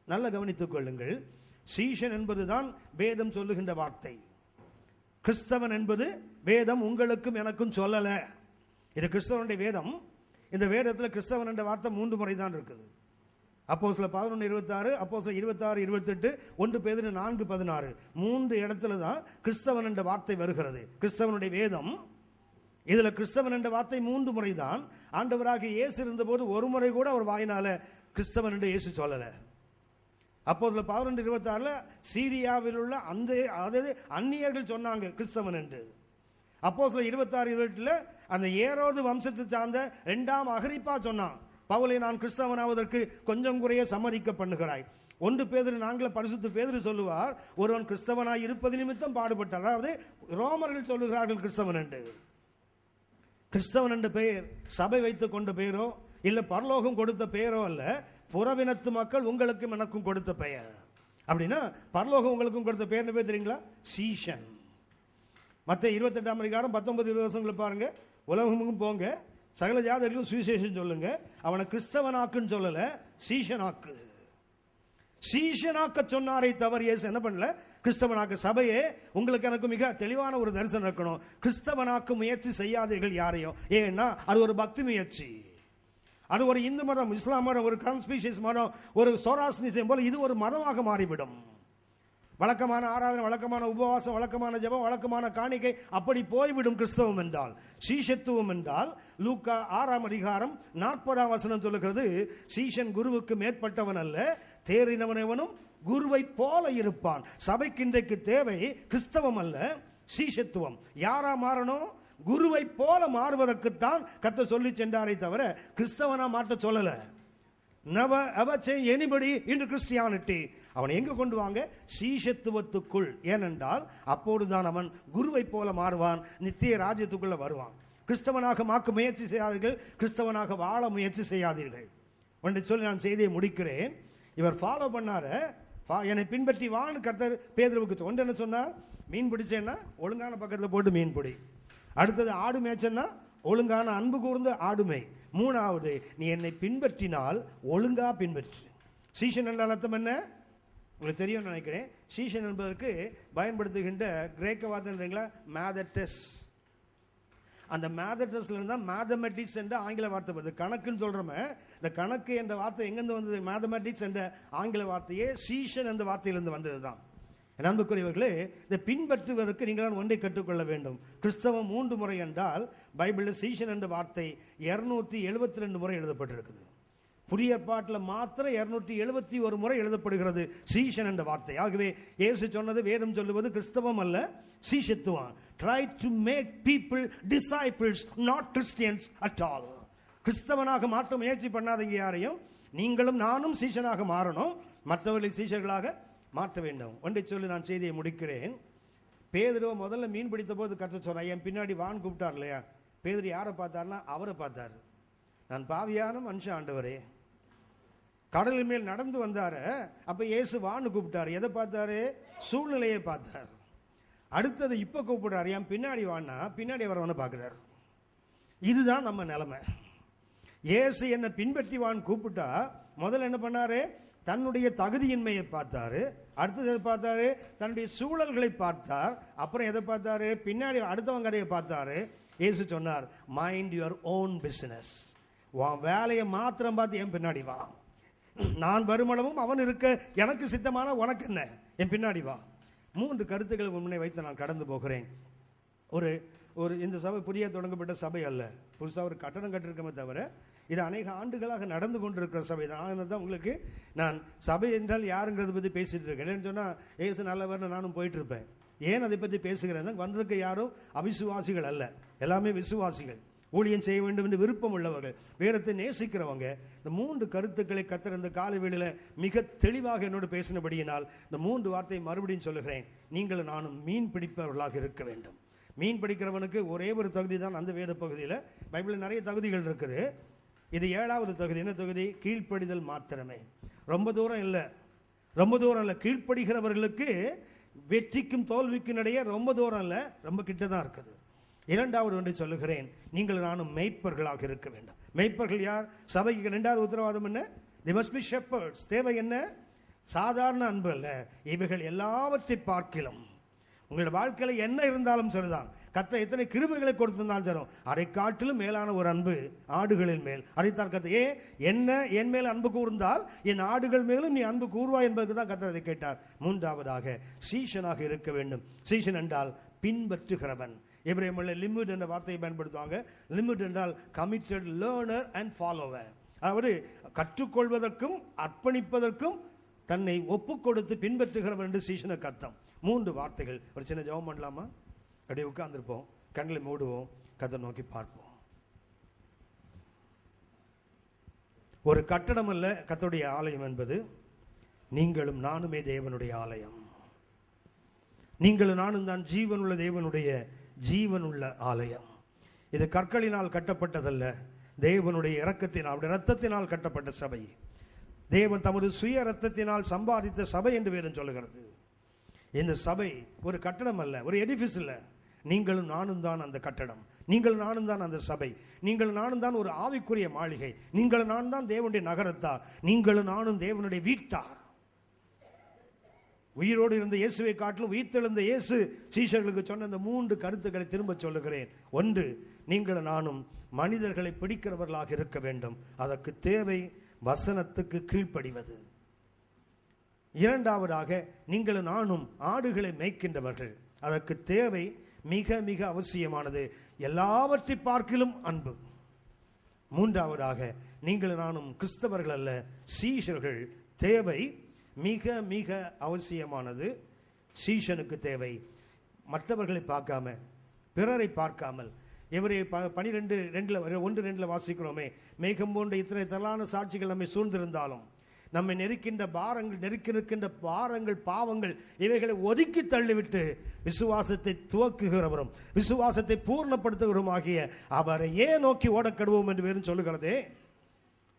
நல்ல கவனித்துக் கொள்ளுங்கள். சீஷன் என்பதுதான் வேதம் சொல்லுகின்ற வார்த்தை. கிறிஸ்தவன் என்பது வேதம் உங்களுக்கும் எனக்கும் சொல்லல. இது கிறிஸ்தவனுடைய வேதம். இந்த வேதத்தில் கிறிஸ்தவன் என்ற வார்த்தை 3 முறை தான் இருக்குது. அப்போஸ்தலர் 11:26, அப்போஸ்தலர் 26:28, 1 பேதுரு 4:16, 3 இடத்துல தான் கிறிஸ்தவன் என்ற வார்த்தை வருகிறது. கிறிஸ்தவனுடைய வேதம் இதுல கிறிஸ்தவன் என்ற வார்த்தை 3 முறை தான். ஆண்டவராக இயேசு இருந்தபோது ஒரு முறை கூட அவர் வாயினால கிறிஸ்தவன் என்று இயேசு சொல்லல. அப்போதுல 12:26 சீரியாவில் உள்ள அந்த அந்நியர்கள் சொன்னாங்க கிறிஸ்தவன் என்று. அப்போஸ்தலர் 26:28 அந்த ஏரோது வம்சத்தை சார்ந்த 2ஆம் அகிரிப்பா சொன்னான், பவுலை நான் கிறிஸ்தவனாவதற்கு கொஞ்சம் குறைய சம்மதிக்க பண்ணுகிறாய். 1 பேதுரு 4 பரிசுத்த பேதுரு சொல்லுவார், ஒருவன் கிறிஸ்தவனாய் இருப்பது நிமித்தம் பாடுபட்டார். அதாவது ரோமர்கள் சொல்லுகிறார்கள் கிறிஸ்தவன் என்று. கிறிஸ்தவன் என்ற பெயர் சபை வைத்துக் கொண்ட பெயரோ இல்ல பரலோகம் கொடுத்த பெயரோ அல்ல, புறவினத்து மக்கள் உங்களுக்கும் எனக்கும் கொடுத்த பெயர். அப்படின்னா பரலோகம் உங்களுக்கும் கொடுத்த பெயர் என்ன பேர் தெரியுங்களா? சீஷன். மத்தேயு 28ஆம் அதிகாரம் 19-20 பாருங்க. உலகமும் போங்க, சகல ஜாதிகளுக்கும் சுவிசேஷம் சொல்லுங்க, அவனை கிறிஸ்தவனாக்குன்னு சொல்லல, சீஷனாக்கு. சீஷனாக்க சொன்னாரை தவிர இயேசு என்ன பண்ணல? கிறிஸ்தவனாக்க. சபையே உங்களுக்கு எனக்கு மிக தெளிவான ஒரு தரிசனம் இருக்கணும். கிறிஸ்தவனாக்க முயற்சி செய்யாதீர்கள் யாரையும். ஏன்னா அது ஒரு பக்தி முயற்சி. அது ஒரு இந்து மதம், இஸ்லாம் மதம், ஒரு கன்ஸ்பீஷியஸ் மதம், ஒரு சோராஸ்னிசம் போல இது ஒரு மதமாக மாறிவிடும். வழக்கமான ஆராதனை, வழக்கமான உபவாசம், வழக்கமான ஜெபம், வழக்கமான காணிக்கை, அப்படி போய்விடும் கிறிஸ்தவம் என்றால். சீஷத்துவம் என்றால் லூக்கா 6ஆம் அதிகாரம் 40ஆம் வசனம் சொல்லுகிறது, சீஷன் குருவுக்கு மேற்பட்டவன் அல்ல, தேறினவனவனும் குருவை போல இருப்பான். சபைக்கு இன்றைக்கு தேவை கிறிஸ்தவம் அல்ல, சீஷத்துவம். யாரா மாறணும்? குருவை போல மாறுவதற்குத்தான் கர்த்தர் சொல்லி சென்றாரை தவிர கிறிஸ்தவனா மாற்ற சொல்லல. Never ever change anybody into Christianity. அவன் எங்க கொண்டு வாங்க? சீஷத்துவத்துக்குள். ஏனென்றால் அப்போதுதான் அவன் குருவை போல மாறுவான், நித்திய ராஜ்யத்துக்குள்ள வருவான். கிறிஸ்தவனாக மாக்க முயற்சி செய்யாதீர்கள், கிறிஸ்தவனாக வாழ முயற்சி செய்யாதீர்கள். ஒன்றை சொல்லி நான் செய்தியை முடிக்கிறேன். இவர் ஃபாலோ பண்ணாரு, என்னை பின்பற்றி வான்னு கர்த்தர் பேதுருவுக்கு ஒன்று என்ன சொன்னார்? மீன் பிடிச்சேன்னா ஒழுங்கான பக்கத்தில் போட்டு மீன் பிடி. அடுத்தது ஆடு மேய்ச்சேன்னா ஒழுங்கான அன்பு கூர்ந்த ஆடுமை. 3வது நீ என்னை பின்பற்றினால் ஒழுங்கா பின்பற்று. சீஷன் என்ற அர்த்தம் என்ன உங்களுக்கு தெரியும் நினைக்கிறேன். சீஷன் என்பதற்கு பயன்படுத்துகின்ற கிரேக்க வார்த்தை இல்லைங்களா? மேதட்டஸ். அந்த மேதட்டஸ்ல இருந்தா மேத்தமெட்டிக்ஸ் என்ற ஆங்கில வார்த்தை வருது. கணக்குன்னு சொல்றோமே, இந்த கணக்கு என்ற வார்த்தை எங்கிருந்து வந்தது? மேத்தமெட்டிக்ஸ் என்ற ஆங்கில வார்த்தையே சீஷன் என்ற வார்த்தையிலிருந்து வந்தது தான். அன்புக்குரியவர்களே, இதை பின்பற்றுவதற்கு நீங்கள் ஒன்றை கற்றுக்கொள்ள வேண்டும். கிறிஸ்தவம் 3 முறை என்றால் பைபிளில் சீஷன் என்ற வார்த்தை 272 முறை எழுதப்பட்டிருக்குது. புதிய ஏற்பாட்டில் மாத்திரம் 271 முறை எழுதப்படுகிறது சீஷன் என்ற வார்த்தை. ஆகவே இயேசு சொன்னது, வேதம் சொல்லுவது கிறிஸ்தவம் அல்ல, சீஷத்துவம். Try to make people disciples, not Christians at all. கிறிஸ்தவனாக மாற்ற முயற்சி பண்ணாதீங்க யாரையும். நீங்களும் நானும் சீஷனாக மாறணும், மற்றவர்களை சீஷர்களாக மாற்ற வேண்டும். ஒன்றை சொல்லி நான் செய்தியை முடிக்கிறேன். பேதுருவை முதல்ல மீன் பிடித்த போது கர்த்தர் சொன்னார், என் பின்னாடி வான் கூப்பிட்டார் இல்லையா? பேதுரு யாரை பார்த்தார்னா அவரை பார்த்தார். நான் பாவியான மனுஷன் ஆண்டவரே. கடலின் மேல் நடந்து வந்தாரு, அப்ப இயேசு வான்னு கூப்பிட்டாரு. எதை பார்த்தாரு? சூழ்நிலையை பார்த்தார். அடுத்தது இப்ப கூப்பிடுறாரு, என் பின்னாடி வான்னா பின்னாடி வரவனை பார்க்கிறார். இதுதான் நம்ம நிலைமை. இயேசு என்னை பின்பற்றி வான்னு கூப்பிட்டா முதல்ல என்ன பண்ணாரு? தன்னுடைய தகுதியின்மையை பார்த்தாரு. அடுத்தது எதை பார்த்தாரு? தன்னுடைய சூழல்களை பார்த்தார். அப்புறம் எதை பார்த்தாரு? பின்னாடி அடுத்தவங்க கதையை பார்த்தாரு. இயேசு சொன்னார், மைண்ட் யுவர் ஓன் பிசினஸ். உன் வேலையை மாத்திரம் பார்த்து என் பின்னாடி வா. நான் வருமளவும் அவன் இருக்க எனக்கு சித்தமான உனக்கு என்ன, என் பின்னாடி வா. 3 கருத்துக்களை முன்னே வைத்து நான் கடந்து போகிறேன். ஒரு இந்த சபை புதிய தொடங்கப்பட்ட சபை அல்ல, புதுசாக ஒரு கட்டணம் கட்டிருக்கமே தவிர இது அநேக ஆண்டுகளாக நடந்து கொண்டிருக்கிற சபை தான். அதனால தான் உங்களுக்கு நான் சபை என்றால் யாருங்கிறத பற்றி பேசிட்டு இருக்கேன். என்னன்னு சொன்னால் ஏசு நல்லவர்னு நானும் போயிட்டு இருப்பேன். ஏன் அதை பற்றி பேசுகிறேன்? வந்ததுக்கு யாரும் அவிசுவாசிகள் அல்ல, எல்லாமே விசுவாசிகள், ஊழியம் செய்ய வேண்டும் என்று விருப்பம் உள்ளவர்கள், வேதத்தை நேசிக்கிறவங்க. இந்த 3 கருத்துக்களை கர்த்தர் இந்த காலை வேளையில மிக தெளிவாக என்னோடு பேசினபடியினால் இந்த 3 வார்த்தையை மறுபடியும் சொல்லுகிறேன். நீங்கள் நானும் மீன் பிடிப்பவர்களாக இருக்க வேண்டும். மீன் பிடிக்கிறவனுக்கு ஒரே ஒரு தகுதி தான் அந்த வேத பகுதியில். பைபிளில் நிறைய தகுதிகள் இருக்குது. இது 7வது தகுதி. என்ன தகுதி? கீழ்ப்படிதல் மாத்திரமே. ரொம்ப தூரம் இல்லை, ரொம்ப தூரம் இல்லை. கீழ்ப்படுகிறவர்களுக்கு வெற்றிக்கும் தோல்விக்கும் இடையே ரொம்ப தூரம் இல்லை, ரொம்ப கிட்ட தான் இருக்குது. 2வது ஒன்றை சொல்லுகிறேன், நீங்கள் நானும் மெய்ப்பர்களாக இருக்க வேண்டும். மெய்ப்பர்கள் யார்? சபைக்கு 2வது உத்தரவாதம் என்ன? they must be shepherds. தேவை என்ன? சாதாரண அன்பு அல்ல, இவைகள் எல்லாவற்றை பார்க்கிலும் உங்களோட வாழ்க்கையில என்ன இருந்தாலும் சரிதான், கர்த்தர் எத்தனை கிருபைகளை கொடுத்திருந்தாலும் சரி, அதை காட்டிலும் மேலான ஒரு அன்பு ஆடுகளின் மேல். அதைத்தான் கர்த்தர் என்ன என் மேல் அன்பு கூர்ந்தால் என் ஆடுகள் மேலும் நீ அன்பு கூர்வாய் என்பதற்கு தான் கர்த்தர் அதை கேட்டார். 3வதாக சீஷனாக இருக்க வேண்டும். சீஷன் என்றால் பின்பற்றுகிறவன். எபிரேயர்ல லிமிட் என்ற வார்த்தையை பயன்படுத்துவாங்க. லிமிட் என்றால் கமிட்டட் லேர்னர் அண்ட் ஃபாலோவர். அதாவது கற்றுக்கொள்வதற்கும் அர்ப்பணிப்பதற்கும் தன்னை ஒப்பு கொடுத்து பின்பற்றுகிறவர் என்று சீஷனுக்கு அர்த்தம். 3 வார்த்தைகள். ஒரு சின்ன ஜெபம் பண்ணலாமா? அப்படியே உட்கார்ந்துருப்போம், கண்களை மூடுவோம், கர்த்தரை நோக்கி பார்ப்போம். ஒரு கட்டடம் அல்ல கர்த்தருடைய ஆலயம் என்பது. நீங்களும் நானுமே தேவனுடைய ஆலயம். நீங்களும் நானும் தான் ஜீவனுள்ள தேவனுடைய ஜீவனுள்ள ஆலயம். இது கற்களினால் கட்டப்பட்டதல்ல, தேவனுடைய இரக்கத்தினால், அவருடைய இரத்தத்தினால் கட்டப்பட்ட சபை. தேவன் தமது சுய இரத்தத்தினால் சம்பாதித்த சபை என்று வேறும் சொல்லுகிறது. இந்த சபை ஒரு கட்டடம் அல்ல, ஒரு எடிஃபிஸ் இல்ல. நீங்களும் நானும் தான் அந்த கட்டடம். நீங்கள் நானும் தான் அந்த சபை. நீங்கள் நானும் தான் ஒரு ஆவிக்குரிய மாளிகை. நீங்கள் நானும் தான் தேவனுடைய நகரத்தார். நீங்களும் நானும் தேவனுடைய வீட்டார். உயிரோடு இருந்த இயேசுவை காட்டிலும் உயிர்த்தெழுந்த இயேசு சீஷர்களுக்கு சொன்ன இந்த 3 கருத்துக்களை திரும்ப சொல்லுகிறேன். 1, நீங்கள் நானும் மனிதர்களை பிடிக்கிறவர்களாக இருக்க வேண்டும். அதற்கு தேவை வசனத்துக்கு கீழ்ப்படிவது. 2வதாக, நீங்கள் நானும் ஆடுகளை மேய்க்கின்றவர்கள். அதற்கு தேவை மிக மிக அவசியமானது எல்லாவற்றை பார்க்கிலும் அன்பு. 3வதாக, நீங்கள் நானும் கிறிஸ்தவர்கள் அல்ல, சீஷர்கள். தேவை மிக மிக அவசியமானது. சீஷனுக்கு தேவை மற்றவர்களை பார்க்காம, பிறரை பார்க்காமல். எவரே 12:1-2 வாசிக்கிறோமே, மேகம் போன்ற இத்தனை தரலான சாட்சிகள் நம்மை சூழ்ந்திருந்தாலும், நம்மை நெருக்கின்ற பாரங்கள் பாவங்கள் இவைகளை ஒதுக்கி தள்ளிவிட்டு விசுவாசத்தை துவக்குகிறவரும் விசுவாசத்தை பூர்ணப்படுத்துகிறவருமாகிய அவரையே நோக்கி ஓடக்கடுவோம் என்று வேறும் சொல்லுகிறதே.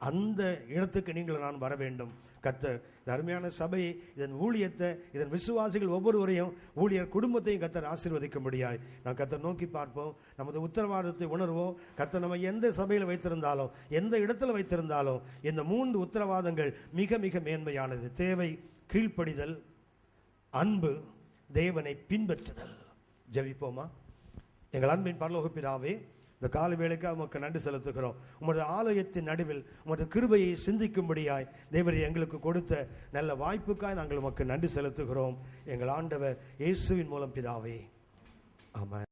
அந்த இடத்துக்கு நீங்கள் நான் வர வேண்டும். கர்த்தர் அருமையான சபையை, இதன் ஊழியத்தை, இதன் விசுவாசிகள் ஒவ்வொருவரையும், ஊழியர் குடும்பத்தையும் கர்த்தர் ஆசீர்வதிக்கும்படியாய் நான் கர்த்தர் நோக்கி பார்ப்போம். நமது உத்தரவாதத்தை உணர்வோம். கர்த்தர் நம்ம எந்த சபையில் வைத்திருந்தாலும், எந்த இடத்துல வைத்திருந்தாலும், இந்த 3 உத்தரவாதங்கள் மிக மிக மேன்மையானது. தேவை கீழ்ப்படிதல், அன்பு, தேவனை பின்பற்றுதல். ஜெபிப்போமா? எங்கள் அன்பின் பரலோக பிதாவே, இந்த காலை வேளைக்கு உமக்கு நன்றி செலுத்துகிறோம். உமது ஆலயத்தின் நடுவில் உமது கிருபையை சிந்திக்கும்படியாய் தேவரே எங்களுக்கு கொடுத்த நல்ல வாய்ப்புக்காய் நாங்கள் உமக்கு நன்றி செலுத்துகிறோம். எங்கள் ஆண்டவர் இயேசுவின் மூலம் பிதாவே, ஆமென்.